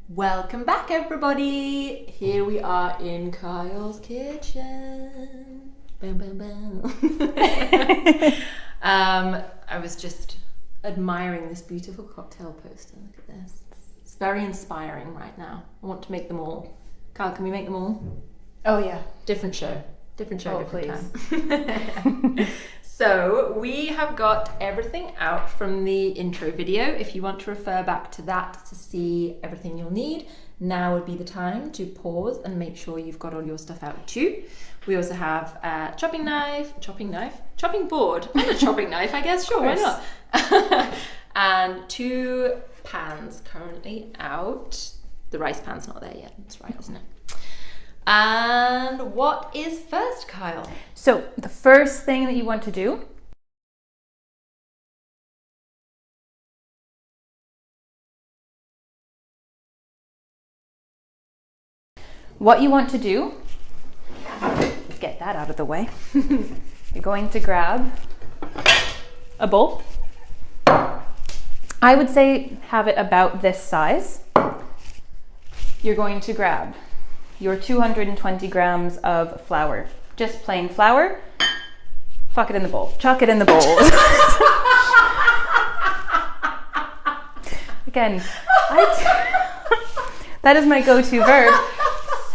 Welcome back, everybody. Here we are in Kyle's kitchen. Boom, boom, boom. I was just admiring this beautiful cocktail poster. Look at this. It's very inspiring right now. I want to make them all. Kyle, can we make them all? Oh yeah. Different show, different please. time. So we have got everything out from the intro video. If you want to refer back to that to see everything you'll need, now would be the time to pause and make sure you've got all your stuff out too. We also have a chopping board, and a chopping knife, I guess. Sure, why not? And 2 pans currently out. The rice pan's not there yet. That's right, isn't it? And what is first, Kyle? So the first thing that you want to do get that out of the way. You're going to grab a bowl. I would say have it about this size. You're going to grab your 220 grams of flour, just plain flour. Fuck it in the bowl. Chuck it in the bowl. Again, that is my go-to verb.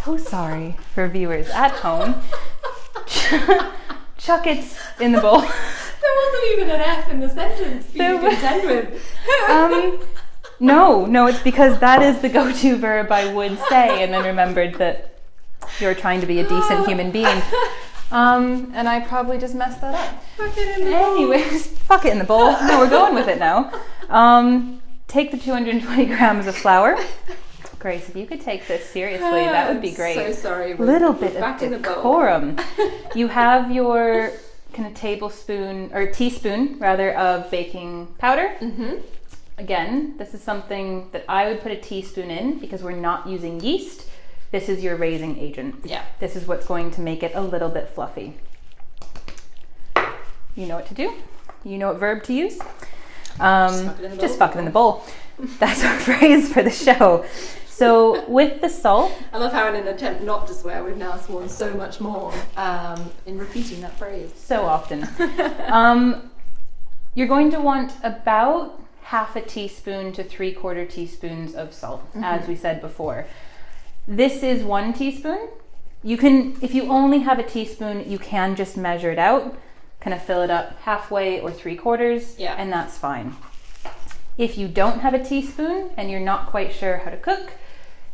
So sorry for viewers at home. Chuck it in the bowl. There wasn't even an F in the sentence for you to contend with. No, it's because that is the go-to verb I would say, and then remembered that you're trying to be a decent human being. And I probably just messed that up. Fuck it in the bowl. Anyways, fuck it in the bowl. No, we're going with it now. Take the 220 grams of flour. Grace, if you could take this seriously, that would be great. So sorry. Little bit of decorum. You have your kind of teaspoon rather of baking powder. Mm-hmm. Again, this is something that I would put a teaspoon in because we're not using yeast. This is your raising agent. Yeah. This is what's going to make it a little bit fluffy. You know what to do. You know what verb to use. Just fuck it in the bowl. That's our phrase for the show. So with the salt. I love how in an attempt not to swear, we've now sworn so much more in repeating that phrase. So often. You're going to want about half a teaspoon to 3/4 teaspoons of salt, as we said before. This is 1 teaspoon. You can, if you only have a teaspoon, you can just measure it out, kind of fill it up halfway or 3/4, and that's fine. If you don't have a teaspoon and you're not quite sure how to cook,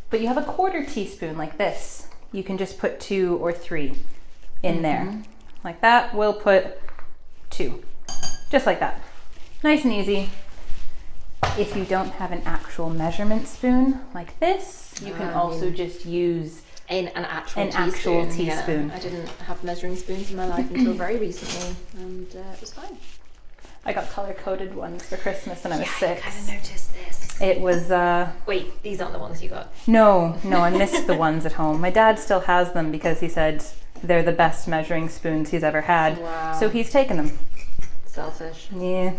but you have a 1/4 teaspoon like this, you can just put 2 or 3 in there. Like that, we'll put 2, just like that. Nice and easy. If you don't have an actual measurement spoon like this, you can also just use an actual teaspoon. Yeah, I didn't have measuring spoons in my life until very recently, and it was fine. I got color-coded ones for Christmas when I was 6. I kind of noticed this. It was... Wait, these aren't the ones you got? No, I missed the ones at home. My dad still has them because he said they're the best measuring spoons he's ever had. Wow. So he's taken them. Selfish. Yeah.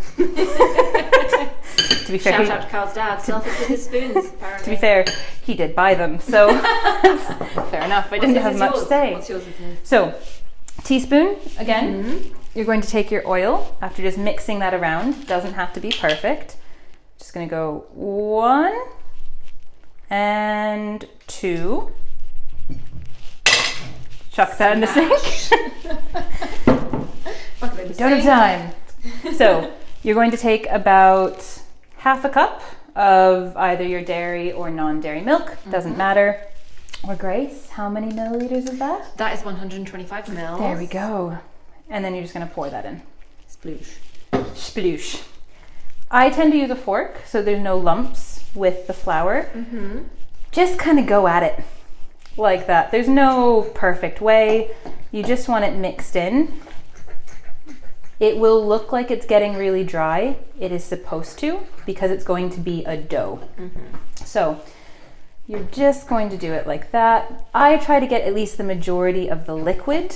To be fair, Shout out to Carl's dad, selfish with his spoons, apparently. To be fair, he did buy them, so fair enough. I didn't have much say. What's yours? So, teaspoon, again, you're going to take your oil after just mixing that around. Doesn't have to be perfect. Just going to go 1 and 2. Chuck that in the sink. Don't have time. So you're going to take about half a cup of either your dairy or non-dairy milk. Doesn't matter. Or Grace, how many milliliters is that? That is 125 mils. There we go. And then you're just going to pour that in. Sploosh. Sploosh. I tend to use a fork so there's no lumps with the flour. Just kind of go at it like that. There's no perfect way. You just want it mixed in. It will look like it's getting really dry. It is supposed to because it's going to be a dough. So you're just going to do it like that. I try to get at least the majority of the liquid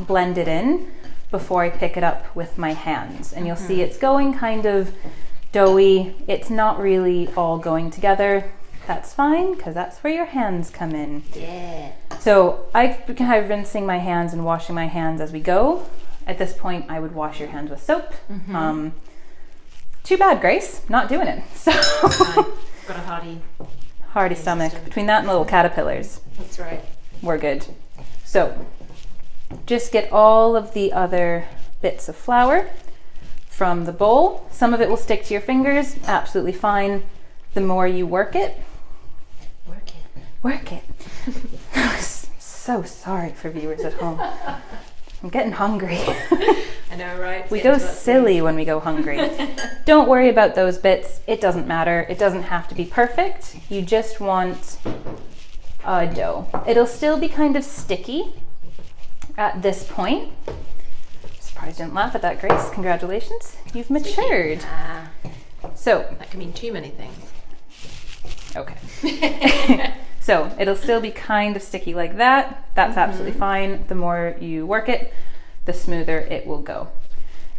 blended in before I pick it up with my hands. And you'll see it's going kind of doughy. It's not really all going together. That's fine, because that's where your hands come in. Yeah. So I've been kind of rinsing my hands and washing my hands as we go. At this point, I would wash your hands with soap. Too bad, Grace, not doing it. So got a hardy stomach. Between that and little caterpillars. That's right. We're good. So just get all of the other bits of flour from the bowl. Some of it will stick to your fingers, absolutely fine. The more you work it. Work it. I'm so sorry for viewers at home. I'm getting hungry. I know, right? We go silly when we go hungry. Don't worry about those bits. It doesn't matter. It doesn't have to be perfect. You just want a dough. It'll still be kind of sticky at this point. Surprised you didn't laugh at that, Grace. Congratulations. You've matured. So that can mean too many things. Okay. So it'll still be kind of sticky like that. That's absolutely fine. The more you work it, the smoother it will go.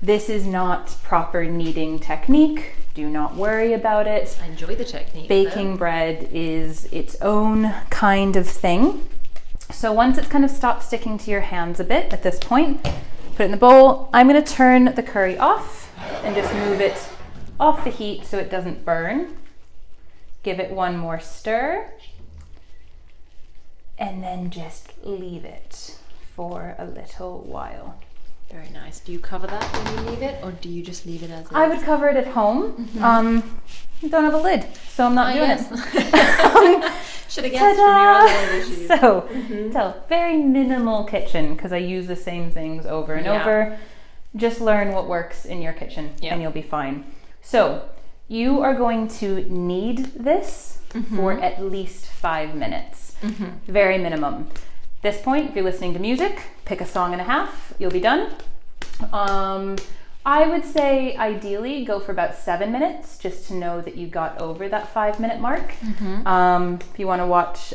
This is not proper kneading technique. Do not worry about it. I enjoy the technique. Baking bread is its own kind of thing. So once it's kind of stopped sticking to your hands a bit at this point, put it in the bowl. I'm going to turn the curry off and just move it off the heat so it doesn't burn. Give it one more stir. And then just leave it for a little while. Very nice. Do you cover that when you leave it, or do you just leave it as is? I would cover it at home. You don't have a lid, so I'm not doing it. Should have guessed from your other issues. So very minimal kitchen, because I use the same things over and over. Just learn what works in your kitchen and you'll be fine. So you are going to knead this for at least 5 minutes. Very minimum. At this point, if you're listening to music, pick a song and a half, you'll be done. I would say ideally go for about 7 minutes just to know that you got over that 5 minute mark. If you want to watch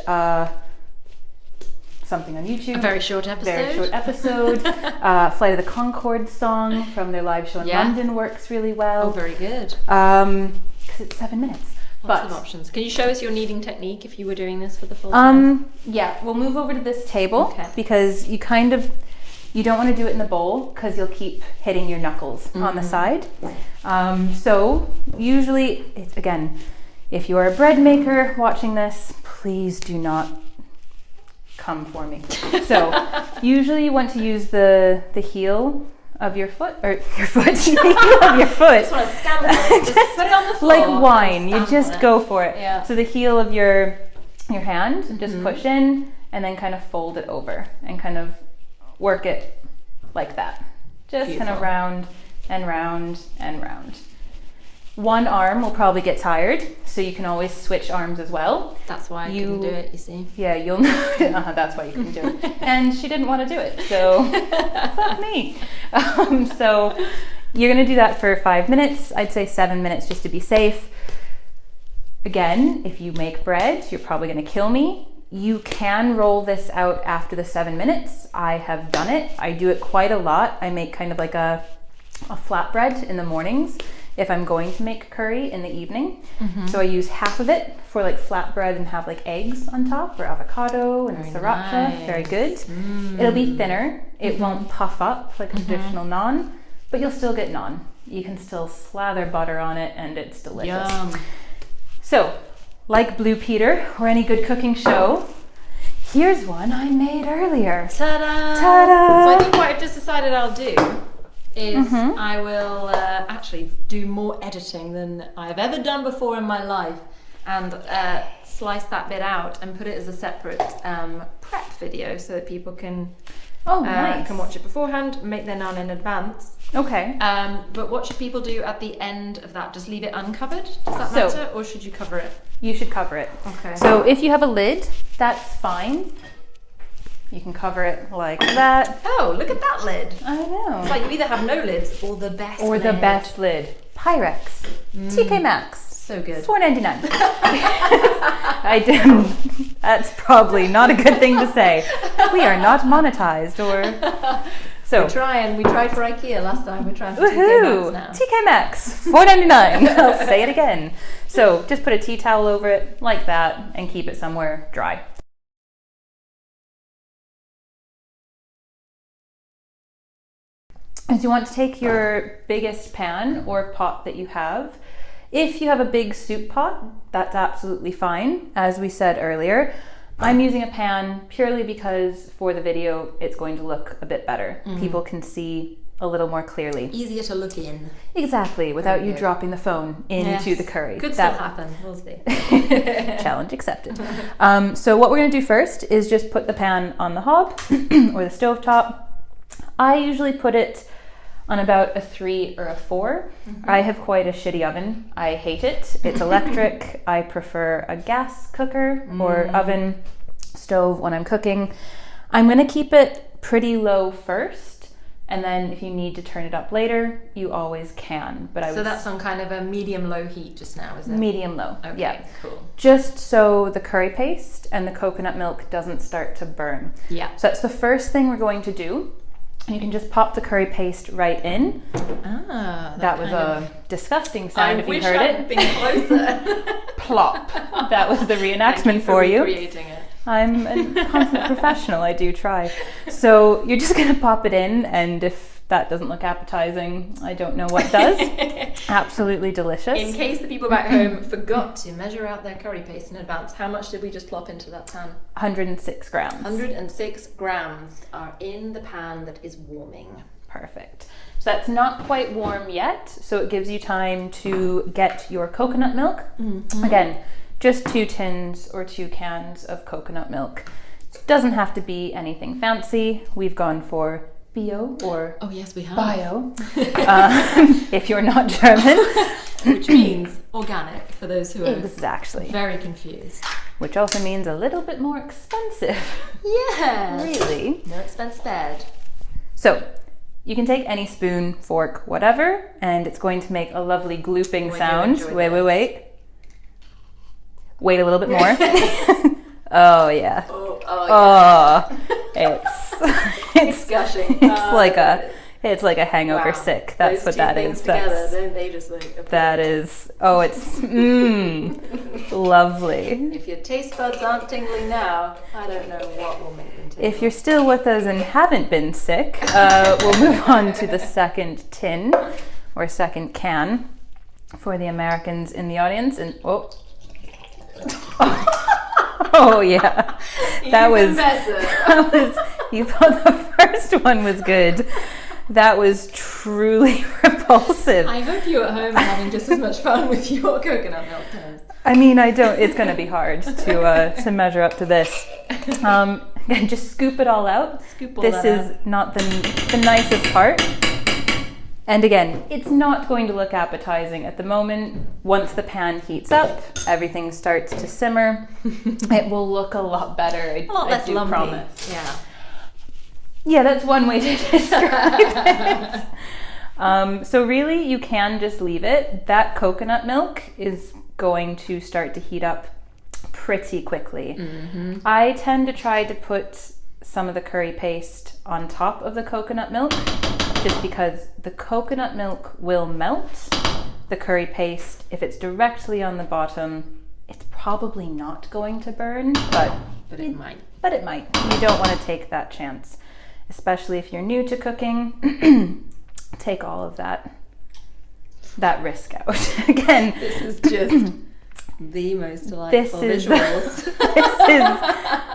something on YouTube, a very short episode. Flight of the Conchords song from their live show in London works really well. Oh, very good. Because it's 7 minutes. Lots of options. Can you show us your kneading technique if you were doing this for the full time? Yeah, we'll move over to this table because you don't want to do it in the bowl because you'll keep hitting your knuckles on the side. So usually, again, if you are a bread maker watching this, please do not come for me. So usually you want to use the heel of your foot, or your foot, the heel of your foot. Just want to stamp it. Just put it on the floor. Like wine, you just go for it. Yeah. So the heel of your hand, just push in and then kind of fold it over and kind of work it like that. Just kind of round and round and round. One arm will probably get tired, so you can always switch arms as well. That's why I couldn't do it, you see. Yeah, you'll know. That's why you couldn't do it. And she didn't want to do it, so fuck me. So you're going to do that for 5 minutes. I'd say 7 minutes just to be safe. Again, if you make bread, you're probably going to kill me. You can roll this out after the 7 minutes. I have done it. I do it quite a lot. I make kind of like a flatbread in the mornings if I'm going to make curry in the evening. So I use half of it for like flatbread and have like eggs on top or avocado and sriracha. Nice. Very good. It'll be thinner. It won't puff up like a traditional naan, but you'll still get naan. You can still slather butter on it and it's delicious. Yum. So, like Blue Peter or any good cooking show, here's one I made earlier. Ta-da! Ta-da! So I think what I've just decided I'll do is I will actually do more editing than I've ever done before in my life and slice that bit out and put it as a separate prep video so that people can can watch it beforehand, make their naan in advance. Okay. But what should people do at the end of that? Just leave it uncovered? Does that matter? Or should you cover it? You should cover it. Okay. So if you have a lid, that's fine. You can cover it like that. Oh, look at that lid. I know. It's like you either have no lids or the best lid. the best lid. Pyrex. TK Maxx. So good. $4.99. I didn't. That's probably not a good thing to say. We are not monetized or... So we tried for IKEA last time. We're trying for TK Maxx now. TK Maxx, $4.99. I'll say it again. So just put a tea towel over it like that and keep it somewhere dry. As you want to take your biggest pan or pot that you have, if you have a big soup pot, that's absolutely fine. As we said earlier, I'm using a pan purely because for the video, it's going to look a bit better. People can see a little more clearly. Easier to look in. Exactly, without you dropping the phone into the curry. Could still happen, we'll see. Challenge accepted. So what we're gonna do first is just put the pan on the hob or the stove top. I usually put it on about a 3 or a 4. I have quite a shitty oven. I hate it. It's electric. I prefer a gas cooker or oven, stove when I'm cooking. I'm gonna keep it pretty low first, and then if you need to turn it up later, you always can. But So that's on kind of a medium-low heat just now, is it? Medium-low, okay, yeah. Cool. Just so the curry paste and the coconut milk doesn't start to burn. Yeah. So that's the first thing we're going to do. You can just pop the curry paste right in. That was a disgusting sound if you heard it. I wish I'd been closer. Plop. That was the reenactment for you. Recreating it. I'm a consummate professional, I do try. So you're just gonna pop it in, and if that doesn't look appetizing, I don't know what does. Absolutely delicious. In case the people back home forgot to measure out their curry paste in advance, how much did we just plop into that pan? 106 grams. 106 grams are in the pan that is warming. Perfect. So that's not quite warm yet, so it gives you time to get your coconut milk. Again, just 2 tins or 2 cans of coconut milk. Doesn't have to be anything fancy. We've gone for bio or oh yes, we have bio if you're not German, which means organic for those who are exactly very confused, which also means a little bit more expensive. Yes, Really, no expense spared. So you can take any spoon, fork, whatever, and it's going to make a lovely glooping sound. Wait a little bit more. Oh yeah. It's gushing. It's like a hangover sick. That's what that is. Together, don't they just like that is. Oh, it's lovely. If your taste buds aren't tingling now, I don't know what will make them tingle. If you're still with us and haven't been sick, we'll move on to the second tin or second can for the Americans in the audience. And oh yeah, that was. You thought the first one was good. That was truly repulsive. I hope you at home are having just as much fun with your coconut milk toast. I mean, I don't. It's going to be hard to measure up to this. Again, just scoop it all out. This is not the nicest part. And again, it's not going to look appetizing at the moment. Once the pan heats up, everything starts to simmer. It will look a lot better. A lot less lumpy. Promise. Yeah. Yeah, that's one way to describe it. So really, you can just leave it. That coconut milk is going to start to heat up pretty quickly. I tend to try to put some of the curry paste on top of the coconut milk, just because the coconut milk will melt the curry paste. If it's directly on the bottom, it's probably not going to burn, but it might. But it might. You don't want to take that chance, especially if you're new to cooking. Take all of that risk out. Again, this is just the most delightful visuals. This is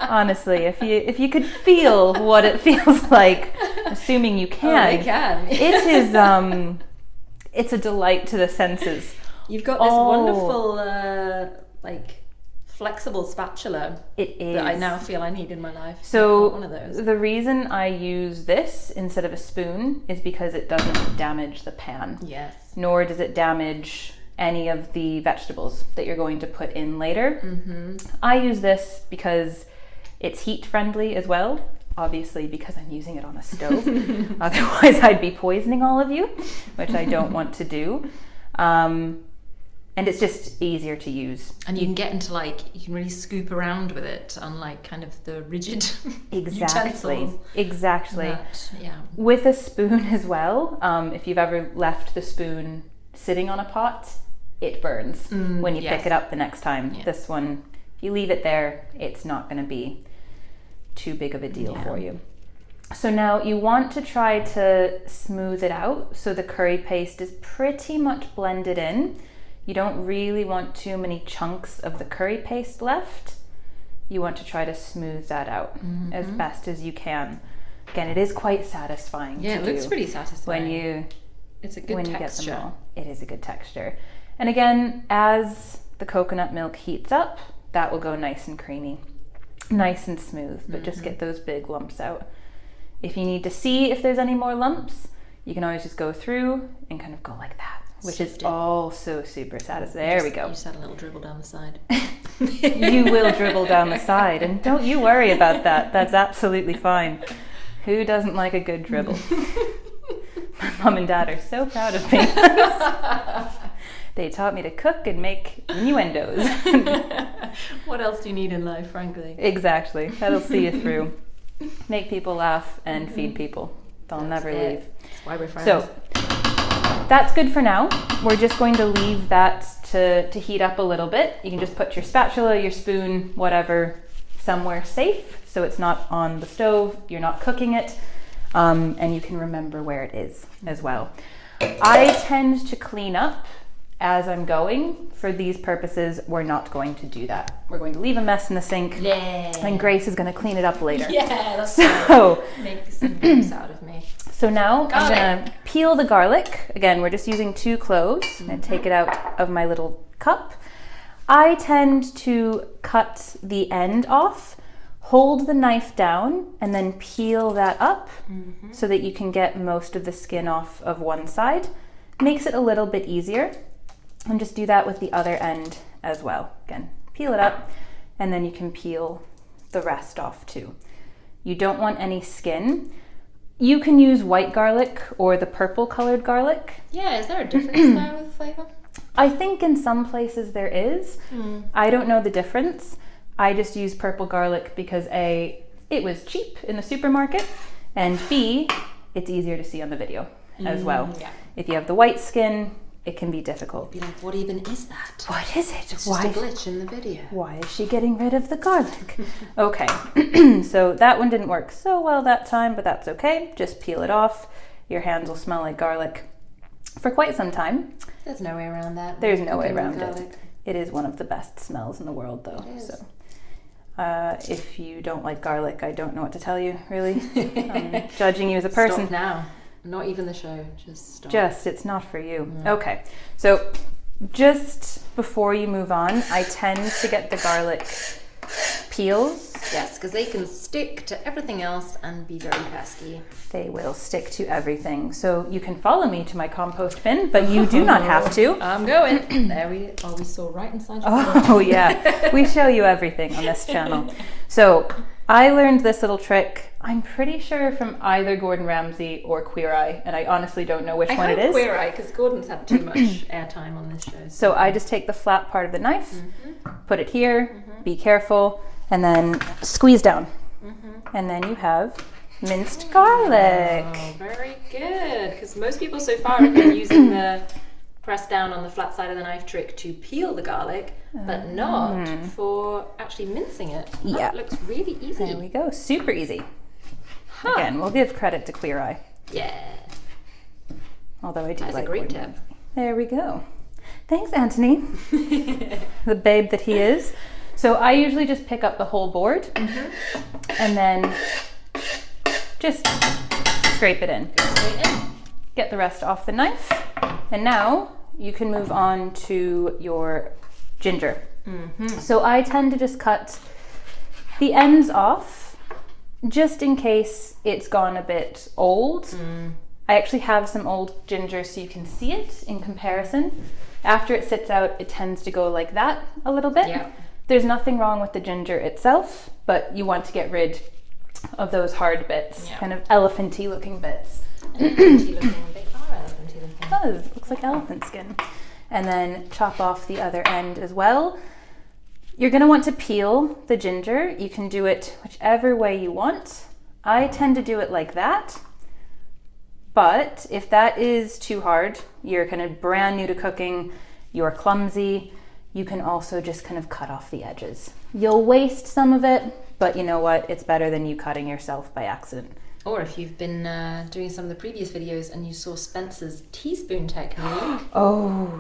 honestly, if you could feel what it feels like, assuming you can. Oh, they can. It is it's a delight to the senses. You've got this wonderful flexible spatula. It is. That I now feel I need in my life. So one of those. The reason I use this instead of a spoon is because it doesn't damage the pan. Yes. Nor does it damage any of the vegetables that you're going to put in later. I use this because it's heat friendly as well. Obviously, because I'm using it on a stove. Otherwise, I'd be poisoning all of you, which I don't want to do. And it's just easier to use. And you can get into you can really scoop around with it, unlike kind of the rigid utensils. Exactly. Yeah. With a spoon as well, if you've ever left the spoon sitting on a pot, it burns when you yes. pick it up the next time. Yeah. This one, if you leave it there, it's not going to be too big of a deal for you. So now you want to try to smooth it out so the curry paste is pretty much blended in. You don't really want too many chunks of the curry paste left. You want to try to smooth that out as best as you can. Again, it is quite satisfying. Yeah, it looks pretty satisfying. It's a good texture. Get them all. It is a good texture. And again, as the coconut milk heats up, that will go nice and creamy, nice and smooth, but just get those big lumps out. If you need to see if there's any more lumps, you can always just go through and kind of go like that, which is also super satisfying. There we go. You just had a little dribble down the side. You will dribble down the side, and don't you worry about that. That's absolutely fine. Who doesn't like a good dribble? My mom and dad are so proud of me. They taught me to cook and make innuendos. What else do you need in life, frankly? Exactly. That'll see you through. Make people laugh and feed people. They'll never leave. That's why we're friends. So that's good for now. We're just going to leave that to heat up a little bit. You can just put your spatula, your spoon, whatever, somewhere safe so it's not on the stove, you're not cooking it, and you can remember where it is as well. I tend to clean up as I'm going. For these purposes, we're not going to do that. We're going to leave a mess in the sink, and Grace is going to clean it up later. Yeah, that's so make some juice out of me. So now I'm going to peel the garlic. Again, we're just using 2 cloves. I'm going to take it out of my little cup. I tend to cut the end off, hold the knife down, and then peel that up so that you can get most of the skin off of one side. Makes it a little bit easier. And just do that with the other end as well. Again, peel it up, and then you can peel the rest off too. You don't want any skin. You can use white garlic or the purple colored garlic. Yeah, is there a difference there with flavour? I think in some places there is. I don't know the difference. I just use purple garlic because A, it was cheap in the supermarket, and B, it's easier to see on the video as well. Yeah. If you have the white skin, it can be difficult. Be like, what even is that? What is it? It's just a glitch in the video. Why is she getting rid of the garlic? Okay, so that one didn't work so well that time, but that's okay. Just peel it off. Your hands will smell like garlic for quite some time. There's no way around that. There's no way around it. It is one of the best smells in the world, though. So, if you don't like garlic, I don't know what to tell you, really. I'm judging you as a person. Stop now. Not even the show. Just stop. It's not for you. Okay, so just before you move on, I tend to get the garlic peels. Yes, because they can stick to everything else and be very pesky. They will stick to everything. So you can follow me to my compost bin, but you do not have to. I'm going. There we saw right inside your Oh yeah, we show you everything on this channel. So I learned this little trick, I'm pretty sure from either Gordon Ramsay or Queer Eye, and I honestly don't know which one it is. Queer Eye, because Gordon's had too much airtime on this show. So I just take the flat part of the knife, put it here, be careful, and then squeeze down. And then you have minced garlic. Oh, very good. Because most people so far have been using the press down on the flat side of the knife trick to peel the garlic, but not for actually mincing it. Yeah. That looks really easy. There we go, super easy. Again, we'll give credit to Queer Eye. Yeah. Although I do That's like a great Gordon tip. There we go. Thanks, Anthony. The babe that he is. So I usually just pick up the whole board and then just scrape it in. Get the rest off the knife. And now you can move on to your ginger. So I tend to just cut the ends off just in case it's gone a bit old. I actually have some old ginger so you can see it in comparison. After it sits out, it tends to go like that a little bit. Yeah. There's nothing wrong with the ginger itself, but you want to get rid of those hard bits, kind of elephanty looking bits. Elephanty looking. They are elephanty looking. It does. It looks like elephant skin. And then chop off the other end as well. You're going to want to peel the ginger. You can do it whichever way you want. I tend to do it like that. But if that is too hard, you're kind of brand new to cooking, you're clumsy, you can also just kind of cut off the edges. You'll waste some of it, but you know what? It's better than you cutting yourself by accident. Or if you've been doing some of the previous videos and you saw Spencer's teaspoon technique,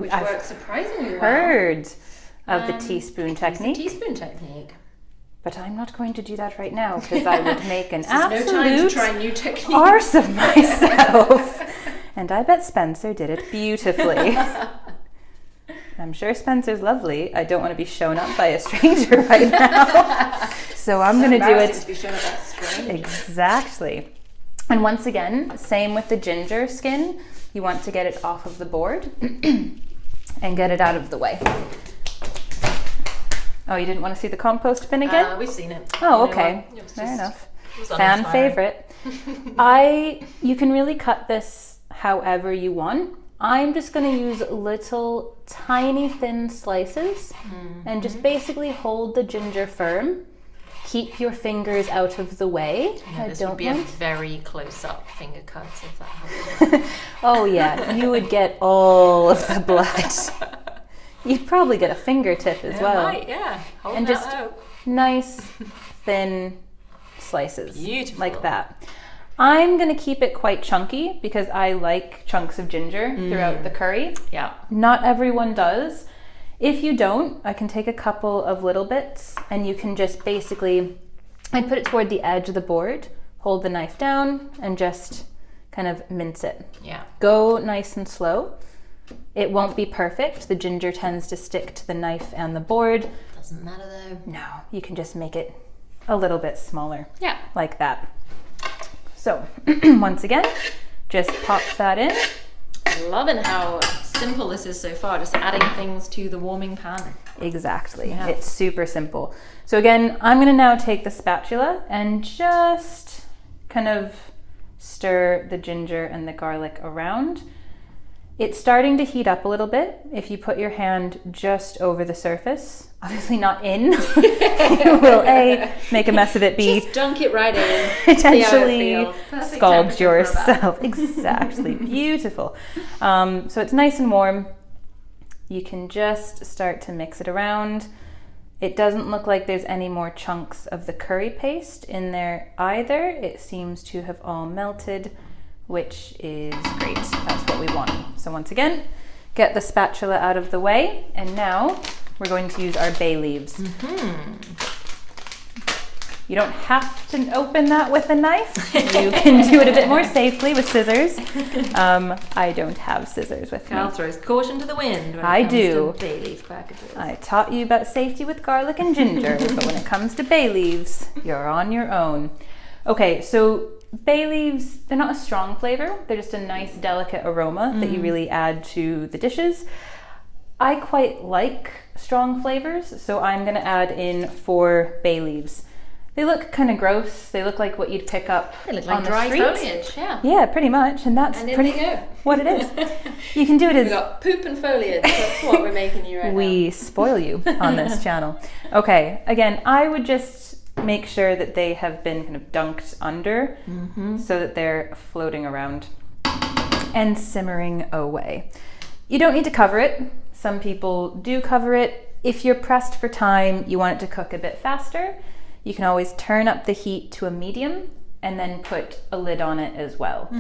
which works surprisingly well. Heard of the teaspoon technique. The teaspoon technique. But I'm not going to do that right now because I would make an absolute no time to try new techniques. Arse of myself. And I bet Spencer did it beautifully. I'm sure Spencer's lovely. I don't want to be shown up by a stranger right now. So I'm going to do it. To be shown up by a stranger. Exactly. And once again, same with the ginger skin. You want to get it off of the board and get it out of the way. Oh, you didn't want to see the compost bin again? We've seen it. Oh, okay. Fair enough. Fan favorite. You can really cut this however you want. I'm just going to use little tiny thin slices and just basically hold the ginger firm. Keep your fingers out of the way. Yeah, this would be a very close-up finger cut if that happened. Oh yeah, you would get all of the blood. You'd probably get a fingertip as well. Might, yeah. Hold and just out. Nice, thin slices. Beautiful. Like that. I'm going to keep it quite chunky because I like chunks of ginger throughout the curry. Yeah. Not everyone does. If you don't, I can take a couple of little bits and you can just basically, I'd put it toward the edge of the board, hold the knife down and just kind of mince it. Yeah. Go nice and slow. It won't be perfect. The ginger tends to stick to the knife and the board. Doesn't matter though. No, you can just make it a little bit smaller. Yeah. Like that. So once again, just pop that in. Loving how simple this is so far, just adding things to the warming pan. Exactly. Yeah. It's super simple. So again, I'm going to now take the spatula and just kind of stir the ginger and the garlic around. It's starting to heat up a little bit. If you put your hand just over the surface, obviously not in, it will A, make a mess of it, B, just dunk it right in. potentially scald yourself. Exactly. Beautiful. So it's nice and warm. You can just start to mix it around. It doesn't look like there's any more chunks of the curry paste in there either. It seems to have all melted, which is great. That's what we want. So once again, get the spatula out of the way, and now we're going to use our bay leaves. You don't have to open that with a knife. You can do it a bit more safely with scissors. I don't have scissors with me. Cal throws caution to the wind when I it comes do. to bay leaf packages. I taught you about safety with garlic and ginger, but when it comes to bay leaves, you're on your own. Okay, so bay leaves, they're not a strong flavor. They're just a nice, delicate aroma that you really add to the dishes. I quite like strong flavors, so I'm going to add in 4 bay leaves. They look kind of gross. They look like what you'd pick up They look on like the dry street. foliage, yeah. Yeah, pretty much, and that's And in pretty they go. what it is. You can do it We've as got poop and foliage. That's what we're making you right now. we spoil you on this channel. Okay, again, I would just make sure that they have been kind of dunked under so that they're floating around and simmering away. You don't need to cover it. Some people do cover it. If you're pressed for time, you want it to cook a bit faster, you can always turn up the heat to a medium and then put a lid on it as well.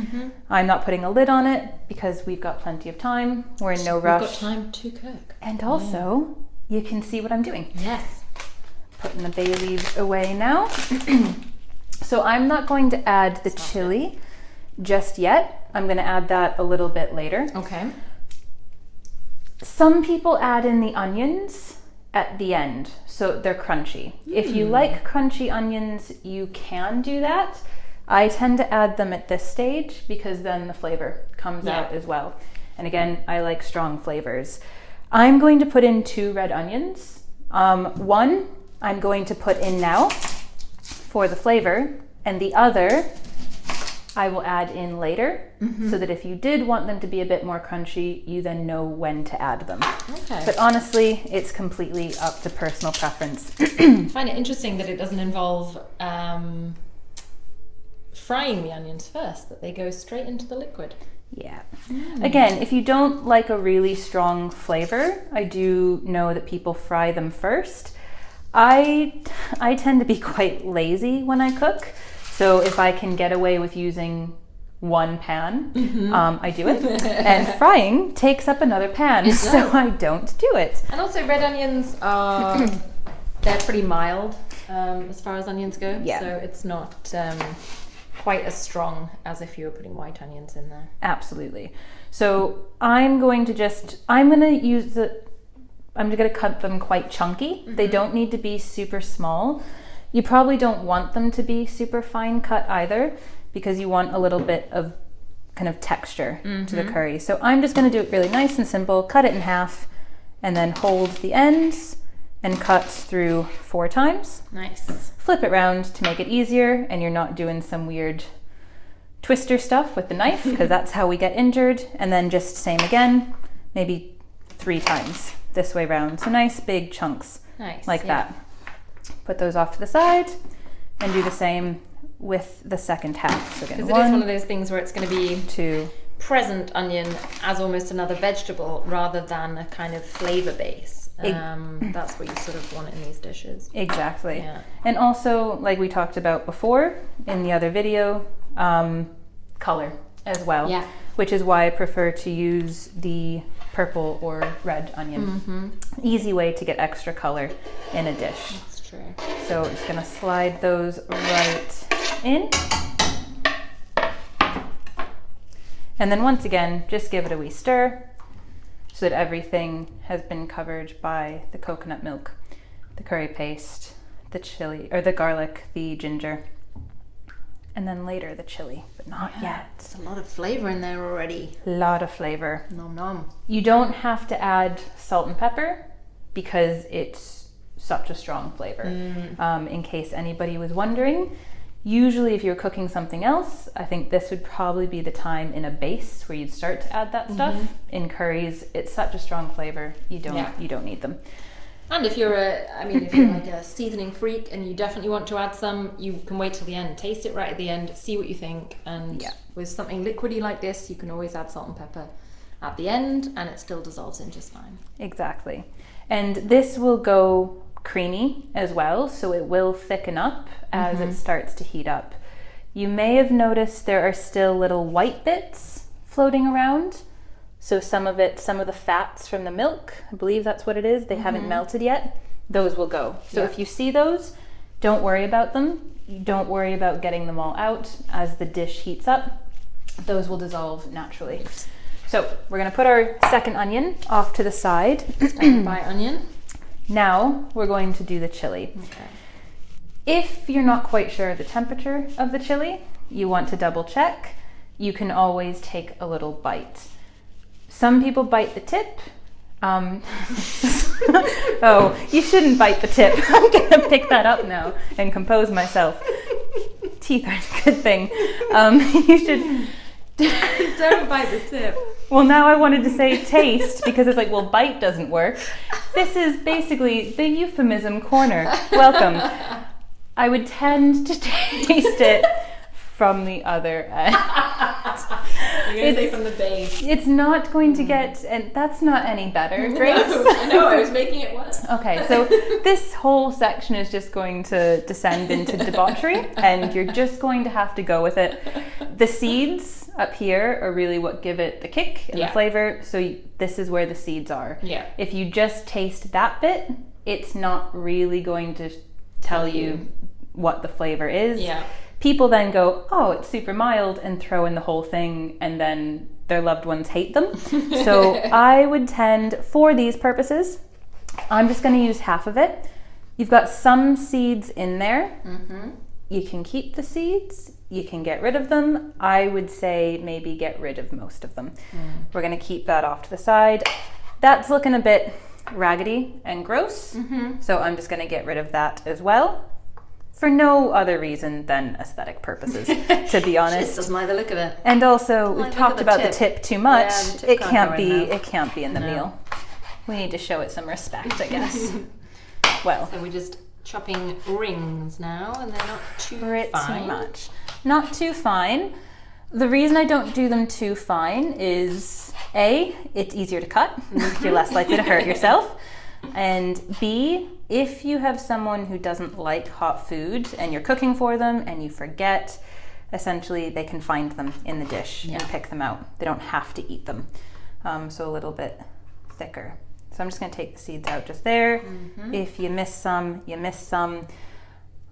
I'm not putting a lid on it because we've got plenty of time. We're in no rush. We've got time to cook. And also, you can see what I'm doing. Yes. Putting the bay leaves away now. So I'm not going to add the chili just yet. I'm going to add that a little bit later. Okay. Some people add in the onions at the end, so they're crunchy. If you like crunchy onions, you can do that. I tend to add them at this stage because then the flavor comes out as well. And again, I like strong flavors. I'm going to put in 2 red onions. One I'm going to put in now for the flavor, and the other I will add in later so that if you did want them to be a bit more crunchy, you then know when to add them. Okay. But honestly, it's completely up to personal preference. I find it interesting that it doesn't involve frying the onions first, that they go straight into the liquid. Yeah. Again, if you don't like a really strong flavor, I do know that people fry them first. I tend to be quite lazy when I cook, so if I can get away with using one pan, I do it. And frying takes up another pan, so I don't do it. And also red onions are, they're pretty mild as far as onions go, so it's not quite as strong as if you were putting white onions in there. Absolutely. So I'm going to cut them quite chunky. They don't need to be super small. You probably don't want them to be super fine cut either, because you want a little bit of kind of texture to the curry. So I'm just going to do it really nice and simple, cut it in half, and then hold the ends and cut through 4 times. Nice. Flip it round to make it easier, and you're not doing some weird twister stuff with the knife, because that's how we get injured. And then just same again, maybe 3 times this way round. So nice big chunks like that. Put those off to the side and do the same with the second half. So again, because it is one of those things where it's going to be 2 present onion as almost another vegetable rather than a kind of flavor base. That's what you sort of want in these dishes. Exactly. Yeah. And also, like we talked about before in the other video, color as well. Yeah. Which is why I prefer to use the purple or red onion. Easy way to get extra color in a dish. That's true. So I'm just going to slide those right in. And then once again, just give it a wee stir so that everything has been covered by the coconut milk, the curry paste, the chili, or the garlic, the ginger, and then later the chili, but not yet. There's a lot of flavor in there already. A lot of flavor. Nom nom. You don't have to add salt and pepper because it's such a strong flavor. In case anybody was wondering, usually if you're cooking something else, I think this would probably be the time in a base where you'd start to add that stuff. In curries, it's such a strong flavor, you don't need them. And if you're like a seasoning freak and you definitely want to add some, you can wait till the end, taste it right at the end, see what you think. And with something liquidy like this, you can always add salt and pepper at the end and it still dissolves in just fine. Exactly. And this will go creamy as well, so it will thicken up as it starts to heat up. You may have noticed there are still little white bits floating around. So some of the fats from the milk, I believe that's what it is, they haven't melted yet, those will go. So if you see those, don't worry about them. Don't worry about getting them all out. As the dish heats up, those will dissolve naturally. So we're going to put our second onion off to the side. Stand by onion. Now we're going to do the chili. Okay. If you're not quite sure of the temperature of the chili, you want to double check, you can always take a little bite. Some people bite the tip. Oh, you shouldn't bite the tip. I'm going to pick that up now and compose myself. Teeth aren't a good thing. You should... Don't bite the tip. Well, now I wanted to say taste because it's like, well, bite doesn't work. This is basically the euphemism corner. Welcome. I would tend to taste it from the other end. You're going to say from the base. It's not going to get, and that's not any better, Grace. No, I was making it worse. Okay, so this whole section is just going to descend into debauchery, and you're just going to have to go with it. The seeds up here are really what give it the kick and the flavor, so this is where the seeds are. Yeah. If you just taste that bit, it's not really going to tell you what the flavor is. Yeah. People then go, oh, it's super mild, and throw in the whole thing, and then their loved ones hate them. So I would tend, for these purposes, I'm just going to use half of it. You've got some seeds in there. You can keep the seeds. You can get rid of them. I would say maybe get rid of most of them. We're going to keep that off to the side. That's looking a bit raggedy and gross. So I'm just going to get rid of that as well. For no other reason than aesthetic purposes, to be honest. Just doesn't like the look of it. And also, we've talked about the tip too much. Yeah, it can't be in the meal. We need to show it some respect, I guess. Well, so we're just chopping rings now, and they're not too fine. Much. Not too fine. The reason I don't do them too fine is A, it's easier to cut. You're less likely to hurt yourself. And B, if you have someone who doesn't like hot food and you're cooking for them and you forget, essentially they can find them in the dish and pick them out. They don't have to eat them. So a little bit thicker. So I'm just going to take the seeds out just there. If you miss some, you miss some.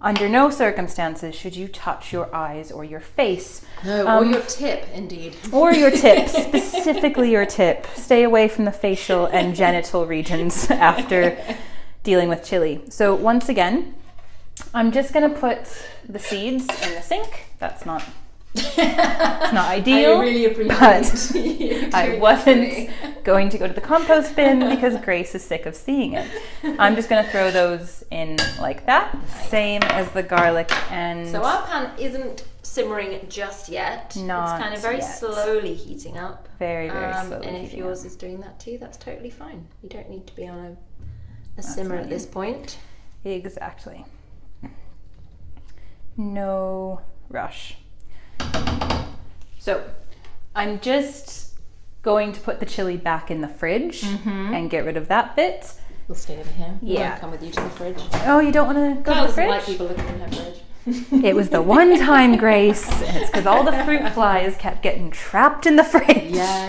Under no circumstances should you touch your eyes or your face. No, or your tip, indeed. Or your tip, specifically your tip. Stay away from the facial and genital regions after dealing with chili. So once again, I'm just going to put the seeds in the sink. That's not it's not ideal. I really appreciate but I wasn't going to go to the compost bin because Grace is sick of seeing it. I'm just going to throw those in like that. Nice. Same as the garlic and... So our pan isn't simmering just yet. Not It's kind of very yet. slowly heating up. Very, very slowly. And if heating yours up. is doing that too, that's totally fine. You don't need to be on a That's simmer right. at this point. Exactly. No rush. So I'm just going to put the chili back in the fridge and get rid of that bit. We'll stay over here. We Yeah. won't come with you to the fridge. Oh, you don't want to go Carl to the doesn't like fridge? people looking in her fridge. It was the one time, Grace, and it's because all the fruit flies kept getting trapped in the fridge. Yeah.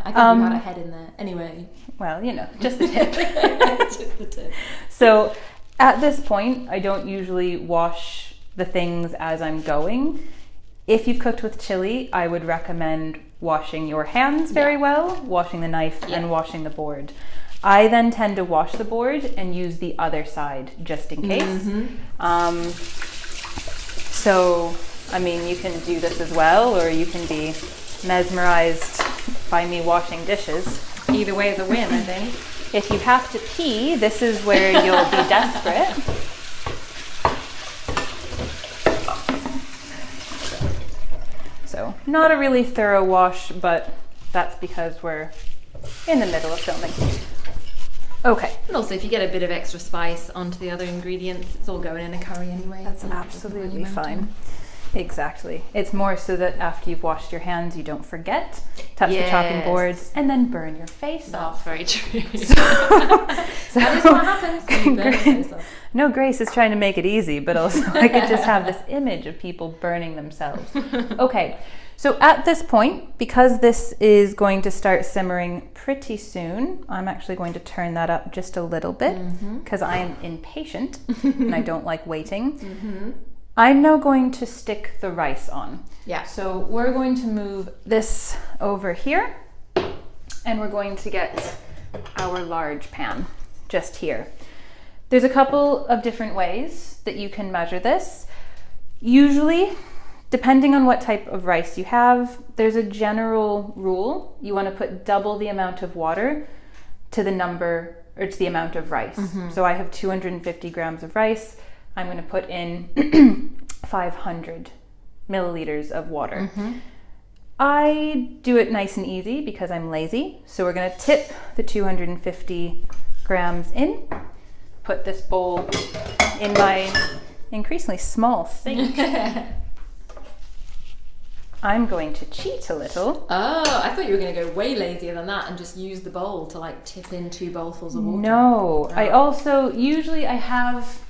I think you had a head in there. Anyway. Well, you know, just the tip. Just the tip. So at this point, I don't usually wash the things as I'm going. If you've cooked with chili, I would recommend washing your hands very well, washing the knife, and washing the board. I then tend to wash the board and use the other side just in case. So, I mean, you can do this as well, or you can be mesmerized by me washing dishes. Either way is a win, I think. If you have to pee, this is where you'll be desperate. So, not a really thorough wash, but that's because we're in the middle of filming. Okay. And also, if you get a bit of extra spice onto the other ingredients, it's all going in a curry anyway. That's absolutely fine. Exactly. It's more so that after you've washed your hands, you don't forget, touch the chopping board, and then burn your face off. That's very true. That is what happens. You burn your face off. No, Grace is trying to make it easy, but also I could just have this image of people burning themselves. Okay, so at this point, because this is going to start simmering pretty soon, I'm actually going to turn that up just a little bit because I am impatient and I don't like waiting. I'm now going to stick the rice on. Yeah. So we're going to move this over here and we're going to get our large pan just here. There's a couple of different ways that you can measure this. Usually, depending on what type of rice you have, there's a general rule. You want to put double the amount of water to the number or to the amount of rice. So I have 250 grams of rice. I'm going to put in 500 milliliters of water. I do it nice and easy because I'm lazy. So we're going to tip the 250 grams in, put this bowl in my increasingly small sink. I'm going to cheat a little. Oh, I thought you were going to go way lazier than that and just use the bowl to like tip in 2 bowlfuls of water. No, Oh. I also, usually I have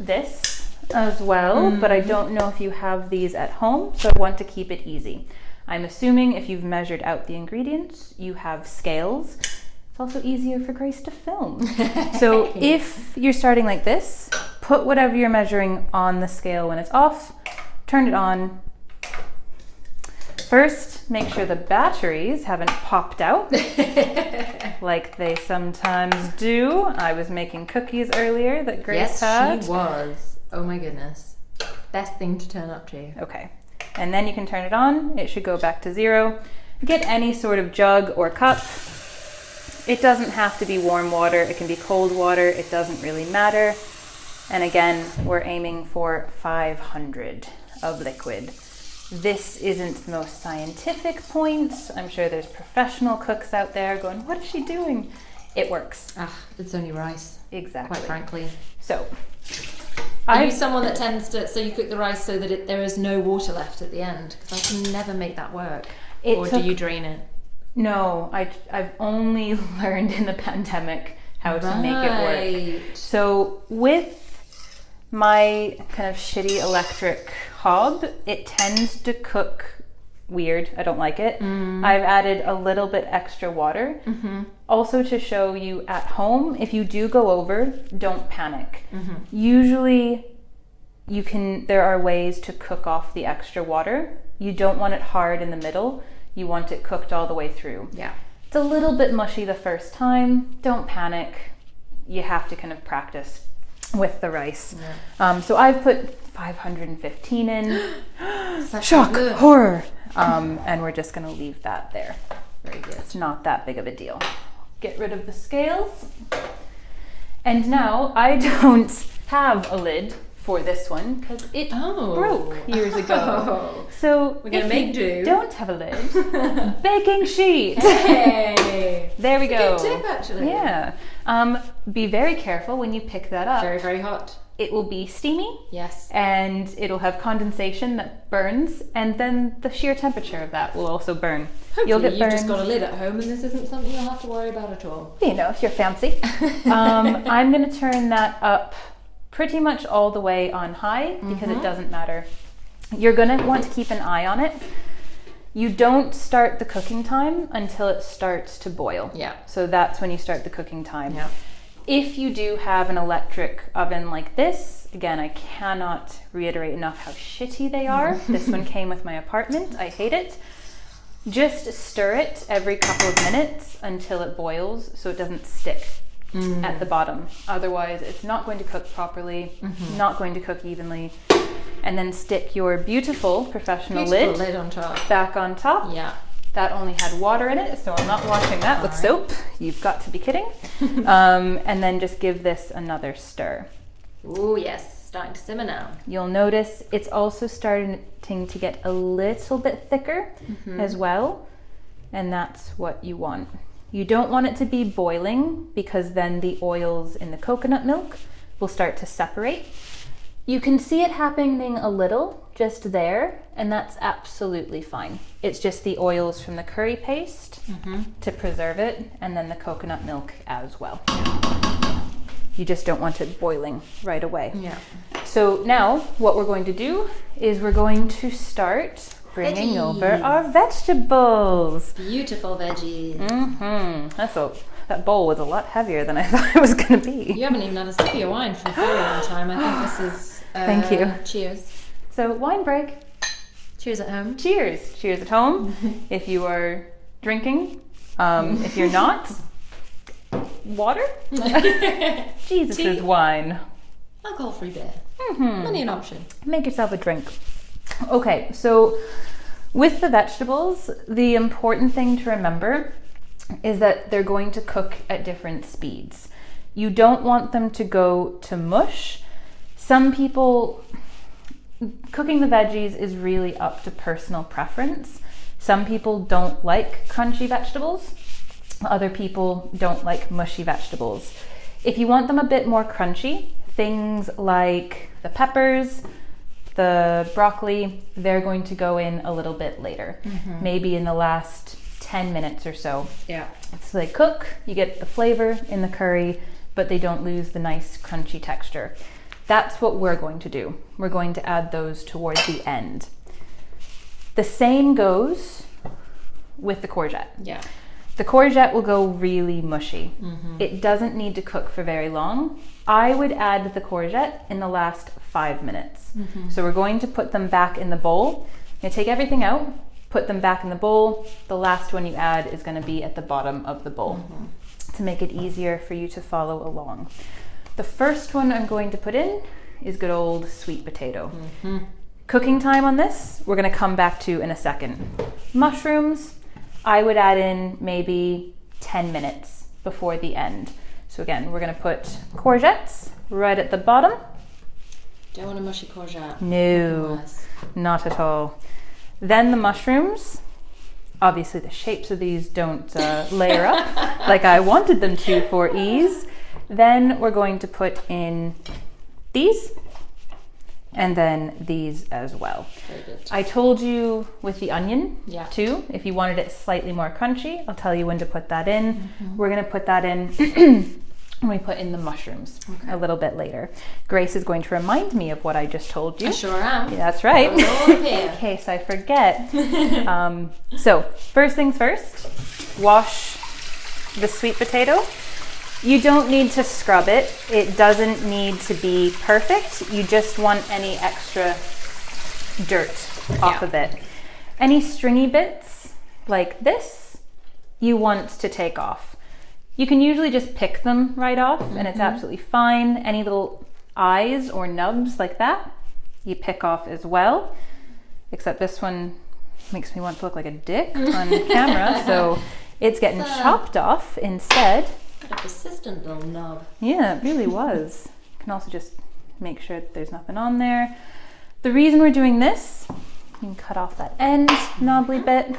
this as well, but I don't know if you have these at home, so I want to keep it easy. I'm assuming if you've measured out the ingredients, you have scales. It's also easier for Grace to film. So if you're starting like this, put whatever you're measuring on the scale when it's off, turn it on. First, make sure the batteries haven't popped out like they sometimes do. I was making cookies earlier that Grace had. Yes, she was. Oh my goodness. Best thing to turn up to. Okay, and then you can turn it on. It should go back to 0. Get any sort of jug or cup. It doesn't have to be warm water. It can be cold water. It doesn't really matter. And again, we're aiming for 500 of liquid. This isn't the most scientific point. I'm sure there's professional cooks out there going, what is she doing? It works. Ah, it's only rice. Exactly. Quite frankly. So Are you someone that tends to, so you cook the rice so that there is no water left at the end? Because I can never make that work. Do you drain it? No, I've only learned in the pandemic how to make it work. So with my kind of shitty electric hob, it tends to cook weird. I don't like it. I've added a little bit extra water. Also to show you at home, if you do go over, don't panic. Usually there are ways to cook off the extra water. You don't want it hard in the middle. You want it cooked all the way through. Yeah. It's a little bit mushy the first time. Don't panic. You have to kind of practice with the rice. Yeah. So I've put 515 in. Shock, horror. And we're just going to leave that there. Very good. It's not that big of a deal. Get rid of the scales. And now I don't have a lid for this one because it broke years ago. So we're gonna make do. Don't have a lid. Baking sheet. Hey, there we go. That's a good tip, actually. Yeah. Be very careful when you pick that up. Very, very hot. It will be steamy. Yes. And it'll have condensation that burns, and then the sheer temperature of that will also burn. Hopefully you've just got a lid at home, and this isn't something you'll have to worry about at all. You know, if you're fancy. I'm going to turn that up pretty much all the way on high because it doesn't matter. You're going to want to keep an eye on it. You don't start the cooking time until it starts to boil. Yeah. So that's when you start the cooking time. Yeah. If you do have an electric oven like this, again, I cannot reiterate enough how shitty they are. This one came with my apartment. I hate it. Just stir it every couple of minutes until it boils so it doesn't stick at the bottom. Otherwise, it's not going to cook properly, not going to cook evenly. And then stick your beautiful professional lid on top. back on top. Yeah. That only had water in it, so I'm not washing that with soap. You've got to be kidding. And then just give this another stir. Oh yes, starting to simmer now. You'll notice it's also starting to get a little bit thicker as well. And that's what you want. You don't want it to be boiling because then the oils in the coconut milk will start to separate. You can see it happening a little just there, and that's absolutely fine. It's just the oils from the curry paste to preserve it, and then the coconut milk as well. You just don't want it boiling right away. Yeah. So now what we're going to do is we're going to start bringing over our vegetables. Beautiful veggies. That bowl was a lot heavier than I thought it was going to be. You haven't even had a sip of your wine for a very long time. I think this is... Thank you. Cheers. So wine break. Cheers at home. Cheers. Cheers at home. If you are drinking. If you're not, water. Jesus is wine. Alcohol-free beer. Many an option. Make yourself a drink. Okay, so with the vegetables, the important thing to remember is that they're going to cook at different speeds. You don't want them to go to mush. Some people, cooking the veggies is really up to personal preference. Some people don't like crunchy vegetables. Other people don't like mushy vegetables. If you want them a bit more crunchy, things like the peppers, the broccoli, they're going to go in a little bit later, maybe in the last 10 minutes or so. Yeah. So they cook, you get the flavor in the curry, but they don't lose the nice crunchy texture. That's what we're going to do. We're going to add those towards the end. The same goes with the courgette. Yeah. The courgette will go really mushy. It doesn't need to cook for very long. I would add the courgette in the last 5 minutes. So we're going to put them back in the bowl. You're going to take everything out, put them back in the bowl. The last one you add is going to be at the bottom of the bowl to make it easier for you to follow along. The first one I'm going to put in is good old sweet potato. Cooking time on this, we're going to come back to in a second. Mushrooms, I would add in maybe 10 minutes before the end. So again, we're going to put courgettes right at the bottom. Don't want a mushy courgette. No, not at all. Then the mushrooms. Obviously the shapes of these don't layer up like I wanted them to for ease. Then we're going to put in these. and then these as well. Very good. I told you with the onion Yeah. too, if you wanted it slightly more crunchy, I'll tell you when to put that in. Mm-hmm. We're going to put that in when we put in the mushrooms a little bit later. Grace is going to remind me of what I just told you. I sure am. Yeah, that's right. In case I forget. So first things first, wash the sweet potato. You don't need to scrub it. It doesn't need to be perfect. You just want any extra dirt off of it. Any stringy bits like this, you want to take off. You can usually just pick them right off and it's absolutely fine. Any little eyes or nubs like that, you pick off as well. Except this one makes me want to look like a dick on camera, so it's getting chopped off instead. A persistent little knob. Yeah, it really was. You can also just make sure that there's nothing on there. The reason we're doing this, you can cut off that end knobbly bit.